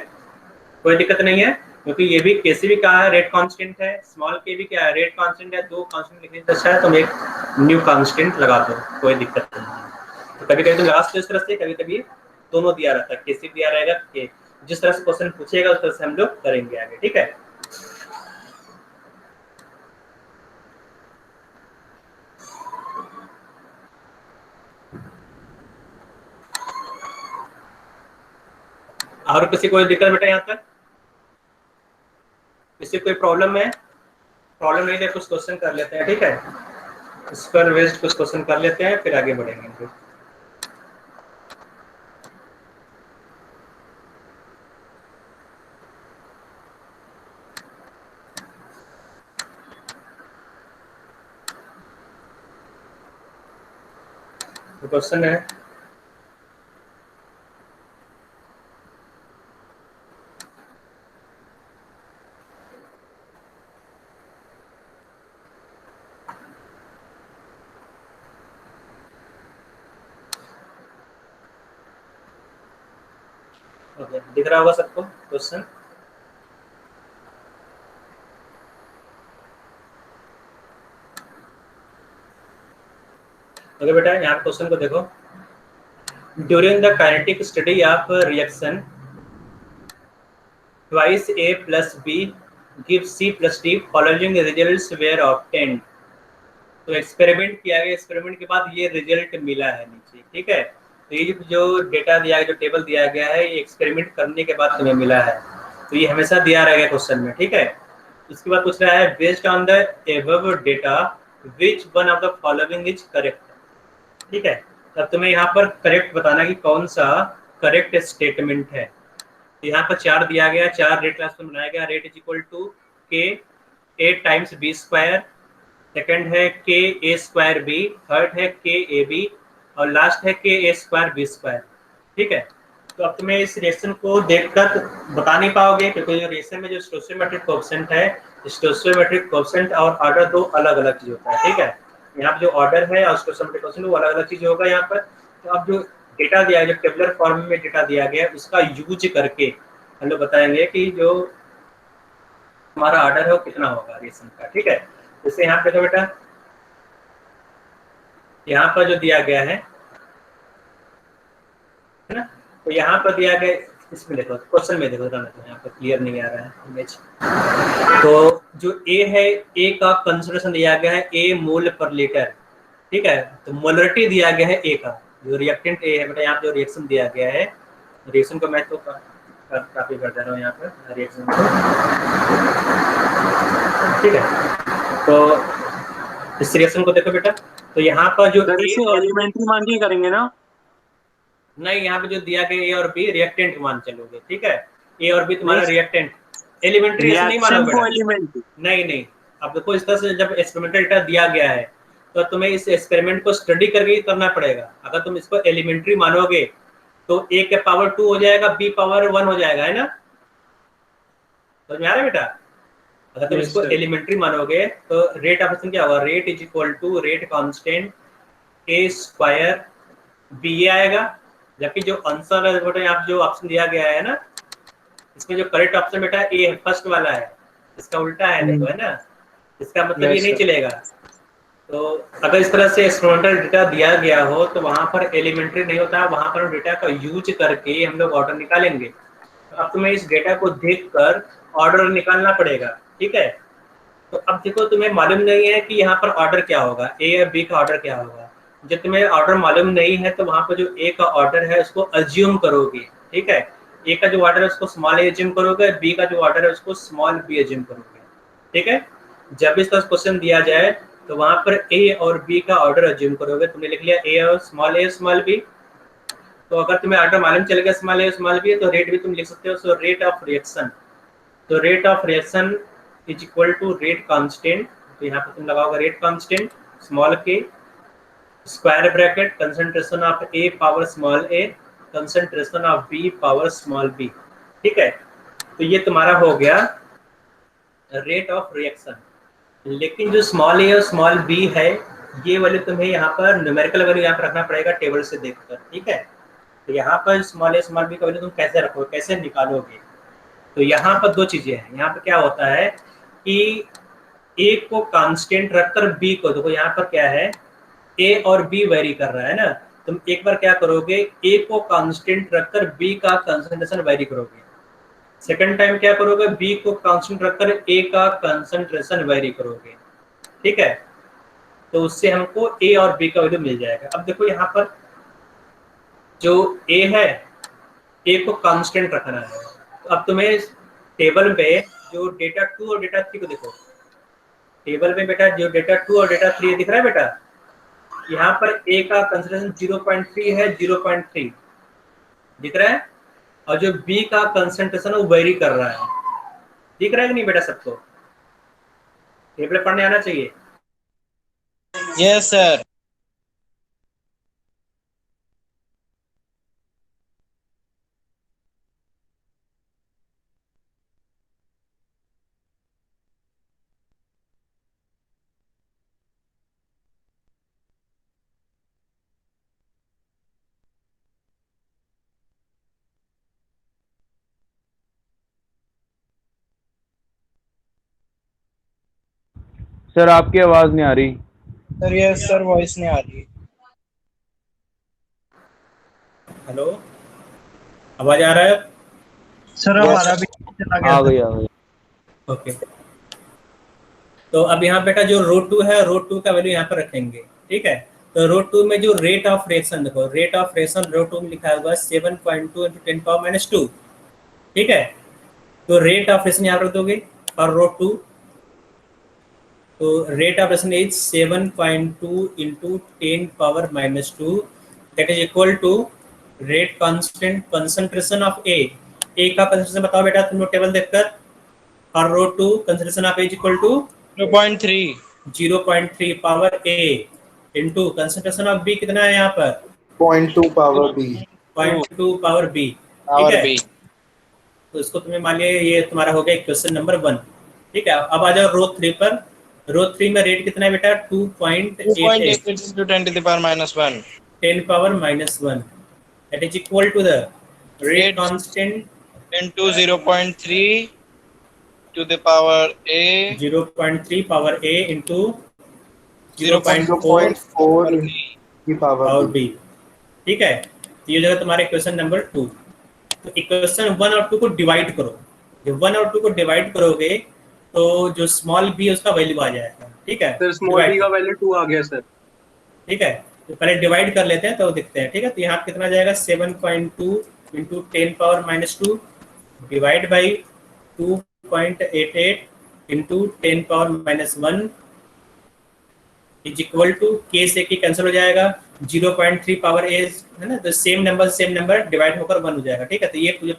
कोई दिक्कत नहीं है, क्योंकि ये भी केसी भी कहा है रेट कांस्टेंट है, स्मॉल के भी क्या है रेट कांस्टेंट है, दो कांस्टेंट लिखने से अच्छा है तुम एक न्यू कांस्टेंट लगा दो, कोई दिक्कत नहीं है। तो कभी कभी तुम लगा सकते हो इस तरह से, कभी कभी दोनों दिया रहता है, केसी दिया रहेगा, के जिस तरह से क्वेश्चन पूछेगा उस तरह से हम लोग करेंगे आगे, ठीक है। और किसी कोई दिक्कत बेटा यहाँ तक, किसी कोई प्रॉब्लम है, प्रॉब्लम नहीं है कुछ क्वेश्चन कर लेते हैं, ठीक है, स्क्वायर बेस्ड कुछ क्वेश्चन कर लेते हैं फिर आगे बढ़ेंगे। क्वेश्चन है दिख रहा होगा सबको क्वेश्चन, ओके बेटा यहाँ क्वेश्चन को देखो, during the kinetic study of reaction twice A plus B gives C plus D following results were obtained. तो एक्सपेरिमेंट किया गया, एक्सपेरिमेंट के बाद ये रिजल्ट मिला है नीचे, ठीक है, तो ये जो डेटा दिया गया, जो टेबल दिया गया है, ये एक्सपेरिमेंट करने के बाद तुम्हें मिला है, तो ये हमेशा दिया रहेगा क्वेश्चन में, ठीक है। इसके बाद पूछ रहा है based on the above data which one of the following is correct, ठीक है। तब तुम्हें यहाँ पर करेक्ट बताना कि कौन सा करेक्ट स्टेटमेंट है। तो यहाँ पर 4 दिया गया, 4 रेट ट्रांसफॉर्म बनाया गया, रेट इज इक्वल टू के ए टाइम्स बी स्क्वायर, सेकंड है के ए स्क्वायर बी, थर्ड है के ए बी और लास्ट है के ए स्क्वायर बी स्क्वायर, ठीक है। तो अब तुम्हें इस रिएक्शन को देखकर बता नहीं पाओगे, क्योंकि जो रिएक्शन में जो स्टोइचियोमेट्रिक कोएफिशिएंट है, स्टोइचियोमेट्रिक कोएफिशिएंट और ऑर्डर दो अलग अलग चीज होता है, ठीक है। यहाँ पे जो ऑर्डर है और स्टोइचियोमेट्रिक कोएफिशिएंट वो अलग अलग चीज होगा यहाँ पर। तो अब जो डेटा दिया गया, जो टेबुलर फॉर्म में डेटा दिया गया, उसका यूज करके हम लोग बताएंगे कि जो हमारा ऑर्डर है वो कितना होगा रिएक्शन का, ठीक है। जैसे यहाँ पे देखो बेटा, यहाँ पर जो दिया गया है ना, तो यहाँ पर दिया गया, इसमें देखो क्वेश्चन में देखो, यहाँ पर क्लियर नहीं आ रहा है इमेज। तो जो ए है, ए का कंसंट्रेशन दिया गया है ए मोल पर लीटर, ठीक है। तो मोलरिटी दिया गया है ए का, जो रिएक्टेंट ए है बेटा, यहाँ पे जो रिएक्शन दिया गया है, रिएक्शन को मैं तो काफी कर दे रहा हूँ यहाँ पर रिएक्शन को, ठीक है। तो इस रिएक्शन को देखो बेटा, तो यहाँ पर जो एलिमेंट्री मान के करेंगे ना, नहीं, यहाँ पे जो दिया गया ए और बी रिएक्टेंट मान चलोगे, ठीक है, ए और बी तुम्हारा रिएक्टेंट, एलिमेंट्री ऐसे नहीं मानोगे, नहीं। अब देखो इस तरह से जब एक्सपेरिमेंटल डेटा दिया गया है तो तुम्हें इस एक्सपेरिमेंट को स्टडी करके करना पड़ेगा। अगर तुम इसको एलिमेंट्री मानोगे तो ए के पावर 2 हो जाएगा, बी पावर 1 हो जाएगा, है ना, समझ में आ रहा है बेटा। अगर तुम इसको एलिमेंट्री मानोगे तो रेट ऑफ रिएक्शन क्या होगा, rate is equal to rate constant a square b आएगा, जबकि जो आंसर है बेटा यहाँ जो ऑप्शन दिया गया है ना, इसमें जो करेक्ट ऑप्शन बेटा ए फर्स्ट वाला है, इसका उल्टा है, देखो है ना, इसका मतलब ये Yes, नहीं sir. चलेगा। तो अगर इस तरह से एक्सपेरिमेंटल डेटा दिया गया हो तो वहां पर एलिमेंट्री नहीं होता, वहां पर डेटा का यूज करके हम लोग ऑर्डर निकालेंगे। तो अब तुम्हें इस डेटा को देखकर ऑर्डर निकालना पड़ेगा, ठीक है। तो अब देखो तुम्हें मालूम नहीं है कि यहाँ पर ऑर्डर क्या होगा, ए या बी का ऑर्डर क्या होगा। जब तुम्हें ऑर्डर मालूम नहीं है तो वहां पर जो ए का ऑर्डर है उसको अज्यूम करोगे, ठीक है। ए का जो ऑर्डर है उसको स्मॉल ए अज्यूम करोगे, बी का जो ऑर्डर है उसको स्मॉल बी अज्यूम करोगे, ठीक है। जब इस तरह क्वेश्चन दिया जाए तो वहां पर ए और बी का ऑर्डर अज्यूम करोगे। तुमने लिख लिया ए स्मॉल बी, तो अगर तुम्हें ऑर्डर मालूम चल गया स्मॉल बी तो रेट भी तुम लिख सकते हो। सो रेट ऑफ रिएक्शन, तो rate of reaction is equal to rate constant, तो यहाँ पे तुम लगाओगे rate constant small k square bracket concentration of a power small a concentration of b power small b, ठीक है। तो ये तुम्हारा हो गया रेट ऑफ रिएक्शन। लेकिन जो स्मॉल ए और स्मॉल बी है ये वाले तुम्हें यहाँ पर न्यूमेरिकल वैल्यू यहाँ पर रखना पड़ेगा टेबल से देखकर, ठीक है। तो यहाँ पर स्मॉल ए स्मॉल बी का वैल्यू तुम कैसे रखोगे, कैसे निकालोगे। तो यहाँ पर दो चीजें हैं। यहाँ पर क्या होता है कि ए को कांस्टेंट रखकर बी को, देखो यहाँ पर क्या है ए और बी वेरी कर रहा है ना, तुम एक बार क्या करोगे ए को कांस्टेंट रखकर बी का कंसंट्रेशन वेरी करोगे। सेकंड टाइम क्या करोगे बी को कांस्टेंट रखकर ए का कंसंट्रेशन वेरी करोगे, ठीक है। तो उससे हमको ए और बी का वैल्यू मिल जाएगा। अब देखो यहाँ पर जो ए है ए को कांस्टेंट रखना है। तो अब तुम्हें टेबल पे जो डेटा 2 और डेटा 3 को देखो, टेबल में बेटा जो डेटा 2 और डेटा 3 दिख रहा है बेटा, यहाँ पर ए का कंसंट्रेशन 0.3 है, 0.3 दिख रहा है, और जो बी का कंसंट्रेशन वो वेरी कर रहा है, दिख रहा है कि नहीं बेटा सबको। टेबल पढ़ने आना चाहिए। Yes, sir. सर आपकी आवाज नहीं आ रही। Sir, yes, sir. Voice नहीं आ रही। हेलो, आवाज आ रहा है? सर हमारा भी चला गया। आ गई। ओके। तो अब यहाँ बेटा जो रो 2 है, रो 2 का वैल्यू यहाँ पर रखेंगे, ठीक है। तो रो 2 में जो रेट ऑफ रिएक्शन देखो, रेट ऑफ रिएक्शन रो 2 में लिखा हुआ 7.2 × 10⁻², ठीक है। तो रेट ऑफ रिएक्शन यहाँ रख दोगे और रो 2, तो rate of reaction is 7.2 × 10⁻², that is equal to rate constant concentration of A का कंसंट्रेशन बताओ बेटा तुम लोग टेबल देखकर, और row 2 concentration of A is equal to 0.3 power A into concentration of B कितना है यहाँ पर 0.2 पावर बी, 0.2 पावर बी, ठीक है। तो इसको तुम्हें मान लिया ये तुम्हारा हो गया क्वेश्चन नंबर 1, ठीक है। अब आ जाओ रो 3 पर। रो 3 में रेट कितना है बेटा 2.88 to 10⁻⁻1 10⁻⁻1 that is equal to the rate constant into 0.3 to the power a 0.3 power a into 0.4 की पावर b, ठीक है। तो ये जगह तुम्हारे क्वेश्चन नंबर 2। तो इक्वेशन 1 और 2 को डिवाइड करो। जब 1 और 2 को डिवाइड करोगे तो जो स्मॉल b है उसका वैल्यू आ जाएगा, ठीक है। सर स्मॉल b का वैल्यू 2 आ गया सर, ठीक है। तो पहले डिवाइड कर लेते हैं तो देखते हैं, ठीक है। तो यहाँ पे कितना जाएगा 7.2 × 10⁻² divide by 2.88 × 10⁻1 is equal to k से की कैंसिल हो जाएगा, 0.3 पावर ए है ना, तो सेम नंबर डिवाइड होकर 1 हो जाएगा, ठीक है। तो ये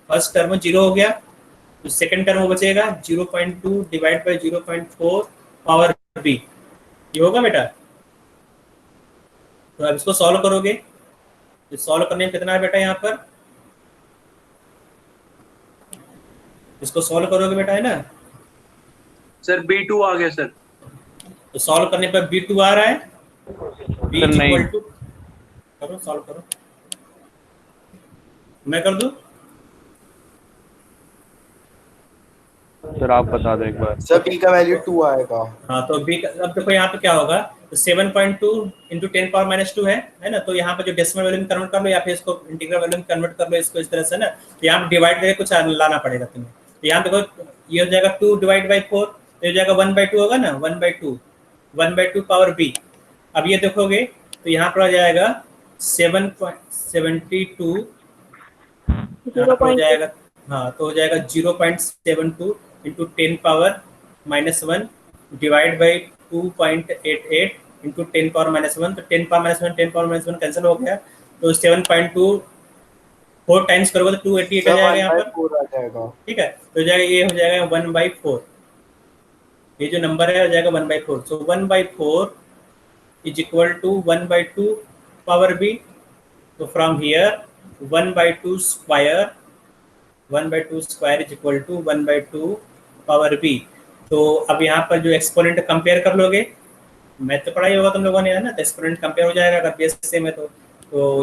फर्स्ट टर्म 0 हो गया, तो सेकंड टर्म बचेगा 0.2 डिवाइड बाई 0.4 पावर बी, ये होगा बेटा। तो अब इसको सॉल्व करोगे, तो सॉल्व करने में कितना है बेटा यहाँ पर, इसको सॉल्व करोगे बेटा है ना सर B2 आ गया सर। तो सॉल्व करने पर B2 आ रहा है, B नहीं। इक्वल टू करो, सॉल्व करो, मैं कर दूं। सर आप बता दो एक बार। सर बी का वैल्यू 2 आएगा। हाँ तो बी अब देखो यहाँ पे क्या होगा, तो 7.2 इंटू 10 पावर -2 है ना। तो यहाँ पे जो डेसिमल वैल्यू में कन्वर्ट कर लो या फिर इसको इंटीग्रल वैल्यू में कन्वर्ट कर लो, इसको इस तरह से ना। तो यहाँ पे डिवाइड करके कुछ लाना पड़ेगा तुम्हें। तो यहाँ देखो ये हो जाएगा 2 डिवाइड बाई 4, तो हो जाएगा 1/2 होगा ना, 1/2 पावर बी। अब ये देखोगे तो यहाँ पर आ जाएगा 7.72 हो जाएगा। हाँ तो हो जाएगा 0.72 into 10 power -1 divide by 2.88 into 10 power -1। तो 10 पावर -1 कैंसिल हो गया, तो 7.2 4 टाइम्स करोगे तो 288 आ जाएगा यहाँ पर, आ जाएगा। ठीक है। तो हो जाएगा ये हो जाएगा 1/4, ये जो नंबर है हो जाएगा 1/4। So 1/4 is equal to 1/2 power B. तो from here 1/2 square is equal to 1/2 power B. तो अब यहाँ पर जो एक्सपोनेंट कंपेयर कर लोगे, मैथ तो पढ़ाई होगा तुम लोगों ने, है ना। तो एक्सपोनेंट कंपेयर हो जाएगा अगर बेस सेम है तो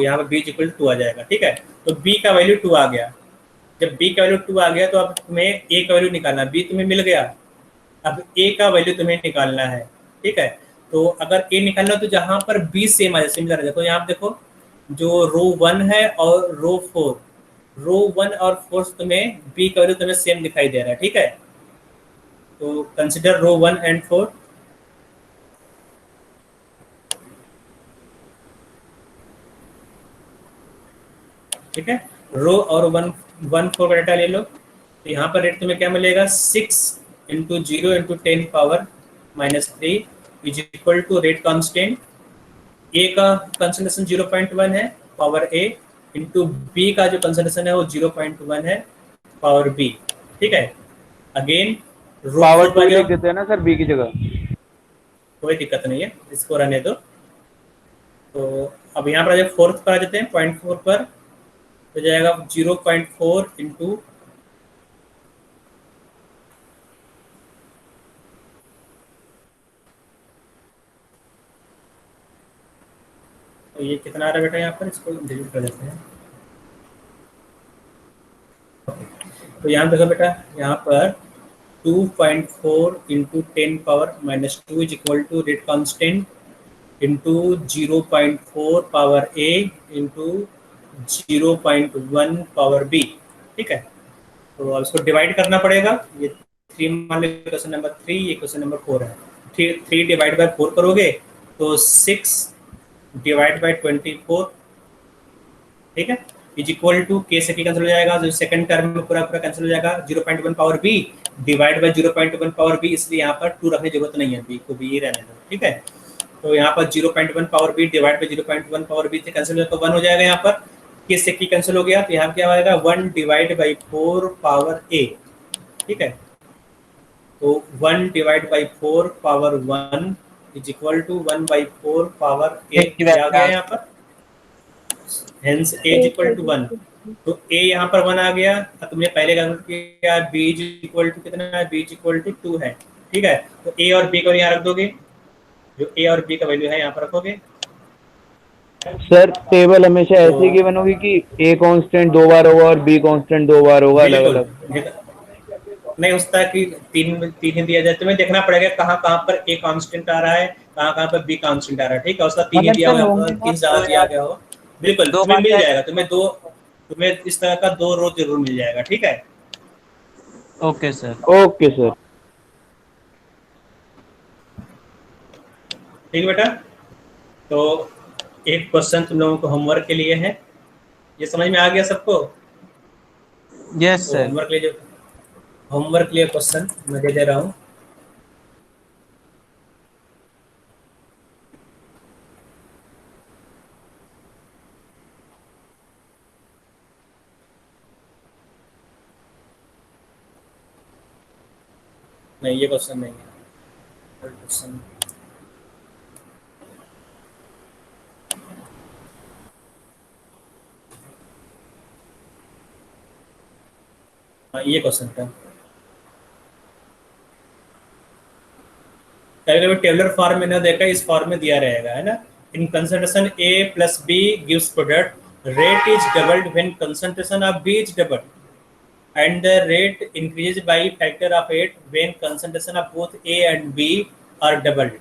यहाँ पर बी इज इक्वल टू 2 आ जाएगा, ठीक है। तो बी का वैल्यू 2 आ गया। जब बी का वैल्यू 2 आ गया तो अब तुम्हें ए का वैल्यू निकालना, बी तुम्हें मिल गया, अब ए का वैल्यू तुम्हें निकालना है, ठीक है। तो अगर ए निकालना तो जहाँ पर बी सेम है, सिमिलर है, देखो यहाँ देखो जो रो 1 है और रो 4, रो 1 और 4 तुम्हें बी का वैल्यू तुम्हें सेम दिखाई दे रहा है, ठीक है। तो कंसिडर रो 1 एंड 4। ठीक है, रो और 1 4 का डाटा ले लो। तो यहाँ पर रेट तुम्हें क्या मिलेगा, 6 into 0 into 10 power -3 is equal to rate constant. A का कंसंट्रेशन 0.1 है पावर ए, इंटू बी का जो कंसंट्रेशन है वो 0.1 है पावर बी, ठीक है। अगेन पावर 2 लिख देते हैं ना सर बी की जगह, कोई दिक्कत नहीं है, इसको रहने दो। तो अब यहाँ पर जब 4th पर आ जाते हैं 0.4 पर, तो जाएगा 0.4 इंटू तो ये कितना आ रहा है बेटा, यहाँ पर इसको डिलीट कर देते हैं। तो यहाँ देखो बेटा, यहाँ पर 2.4 into 10 power -2 is equal to rate constant into 0.4 power a into 0.1 power b, ठीक है। तो अब इसको डिवाइड करना पड़ेगा। ये 3 मान लो क्वेश्चन नंबर 3, ये क्वेश्चन नंबर 4 है। 3 डिवाइड बाय 4 करोगे तो 6 डिवाइड बाय 24, ठीक है, इज इक्वल टू के से कैंसिल हो जाएगा, जो सेकंड टर्म में पूरा कैंसिल हो जाएगा। 0.1 power b divide by 0.1 power b, इसलिए यहाँ पर 2 रखने की जरूरत नहीं है, बी को भी रहने दो, ठीक है। तो यहाँ पर 0.1 power b divide by 0.1 power b से कैंसिल हो, तो 1 हो जाएगा। यहाँ पर के से की कैंसिल हो गया, तो यहाँ क्या आएगा 1 डिवाइड बाई 4 पावर ए, ठीक है। तो 1 divide by 4 power 1 is equal to 1/4 power A आ गया यहाँ पर, hence A is equal to 1। तो ए यहाँ पर 1 आ गया। तुमने पहले कैलकुलेट किया बी इज इक्वल टू कितना है, बी इज इक्वल टू 2 है, ठीक है। तो ए और बी को यहाँ रख दोगे, जो ए और बी का वैल्यू है यहाँ पर रखोगे। सर टेबल हमेशा ऐसी की बनोगी कि ए कांस्टेंट 2 बार होगा और बी कांस्टेंट 2 बार होगा अलग अलग, नहीं उसका कि 3 ही दिया जाए, तुम्हें देखना पड़ेगा कहाँ कहाँ पर ए कांस्टेंट आ रहा है, कहाँ कहाँ पर बी कांस्टेंट आ रहा है, ठीक है। उसका 3 ही दिया हुआ, 3 ज्यादा दिया गया हो, बिल्कुल तुम्हें मिल जाएगा। तुम्हें इस तरह का 2 रो जरूर मिल जाएगा, ठीक है। ओके सर, ओके सर, ठीक बेटा। तो एक क्वेश्चन तुम लोगों को होमवर्क के लिए है, ये समझ में आ गया सबको? Yes sir. होमवर्क के लिए क्वेश्चन मैं दे रहा हूँ। नहीं ये क्वेश्चन नहीं है, क्वेश्चन ये क्वेश्चन था। कभी टेबलर फॉर्म में ना देखा, इस फॉर्म में दिया रहेगा, है ना। In concentration a plus b gives product, rate is doubled when concentration of b is doubled. and the rate increases by factor of 8 when concentration of both A and B are doubled.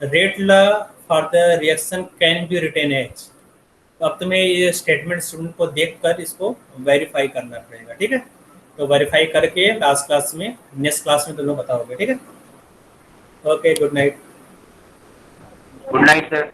Rate law for the reaction can be written as. तो अब तुम्हें ये statement student को देखकर इसको verify करना पड़ेगा, ठीक है? तो वेरीफाई करके लास्ट क्लास में, नेक्स्ट क्लास में तुम लोग बताओगे, ठीक है? Okay, good night. Good night sir.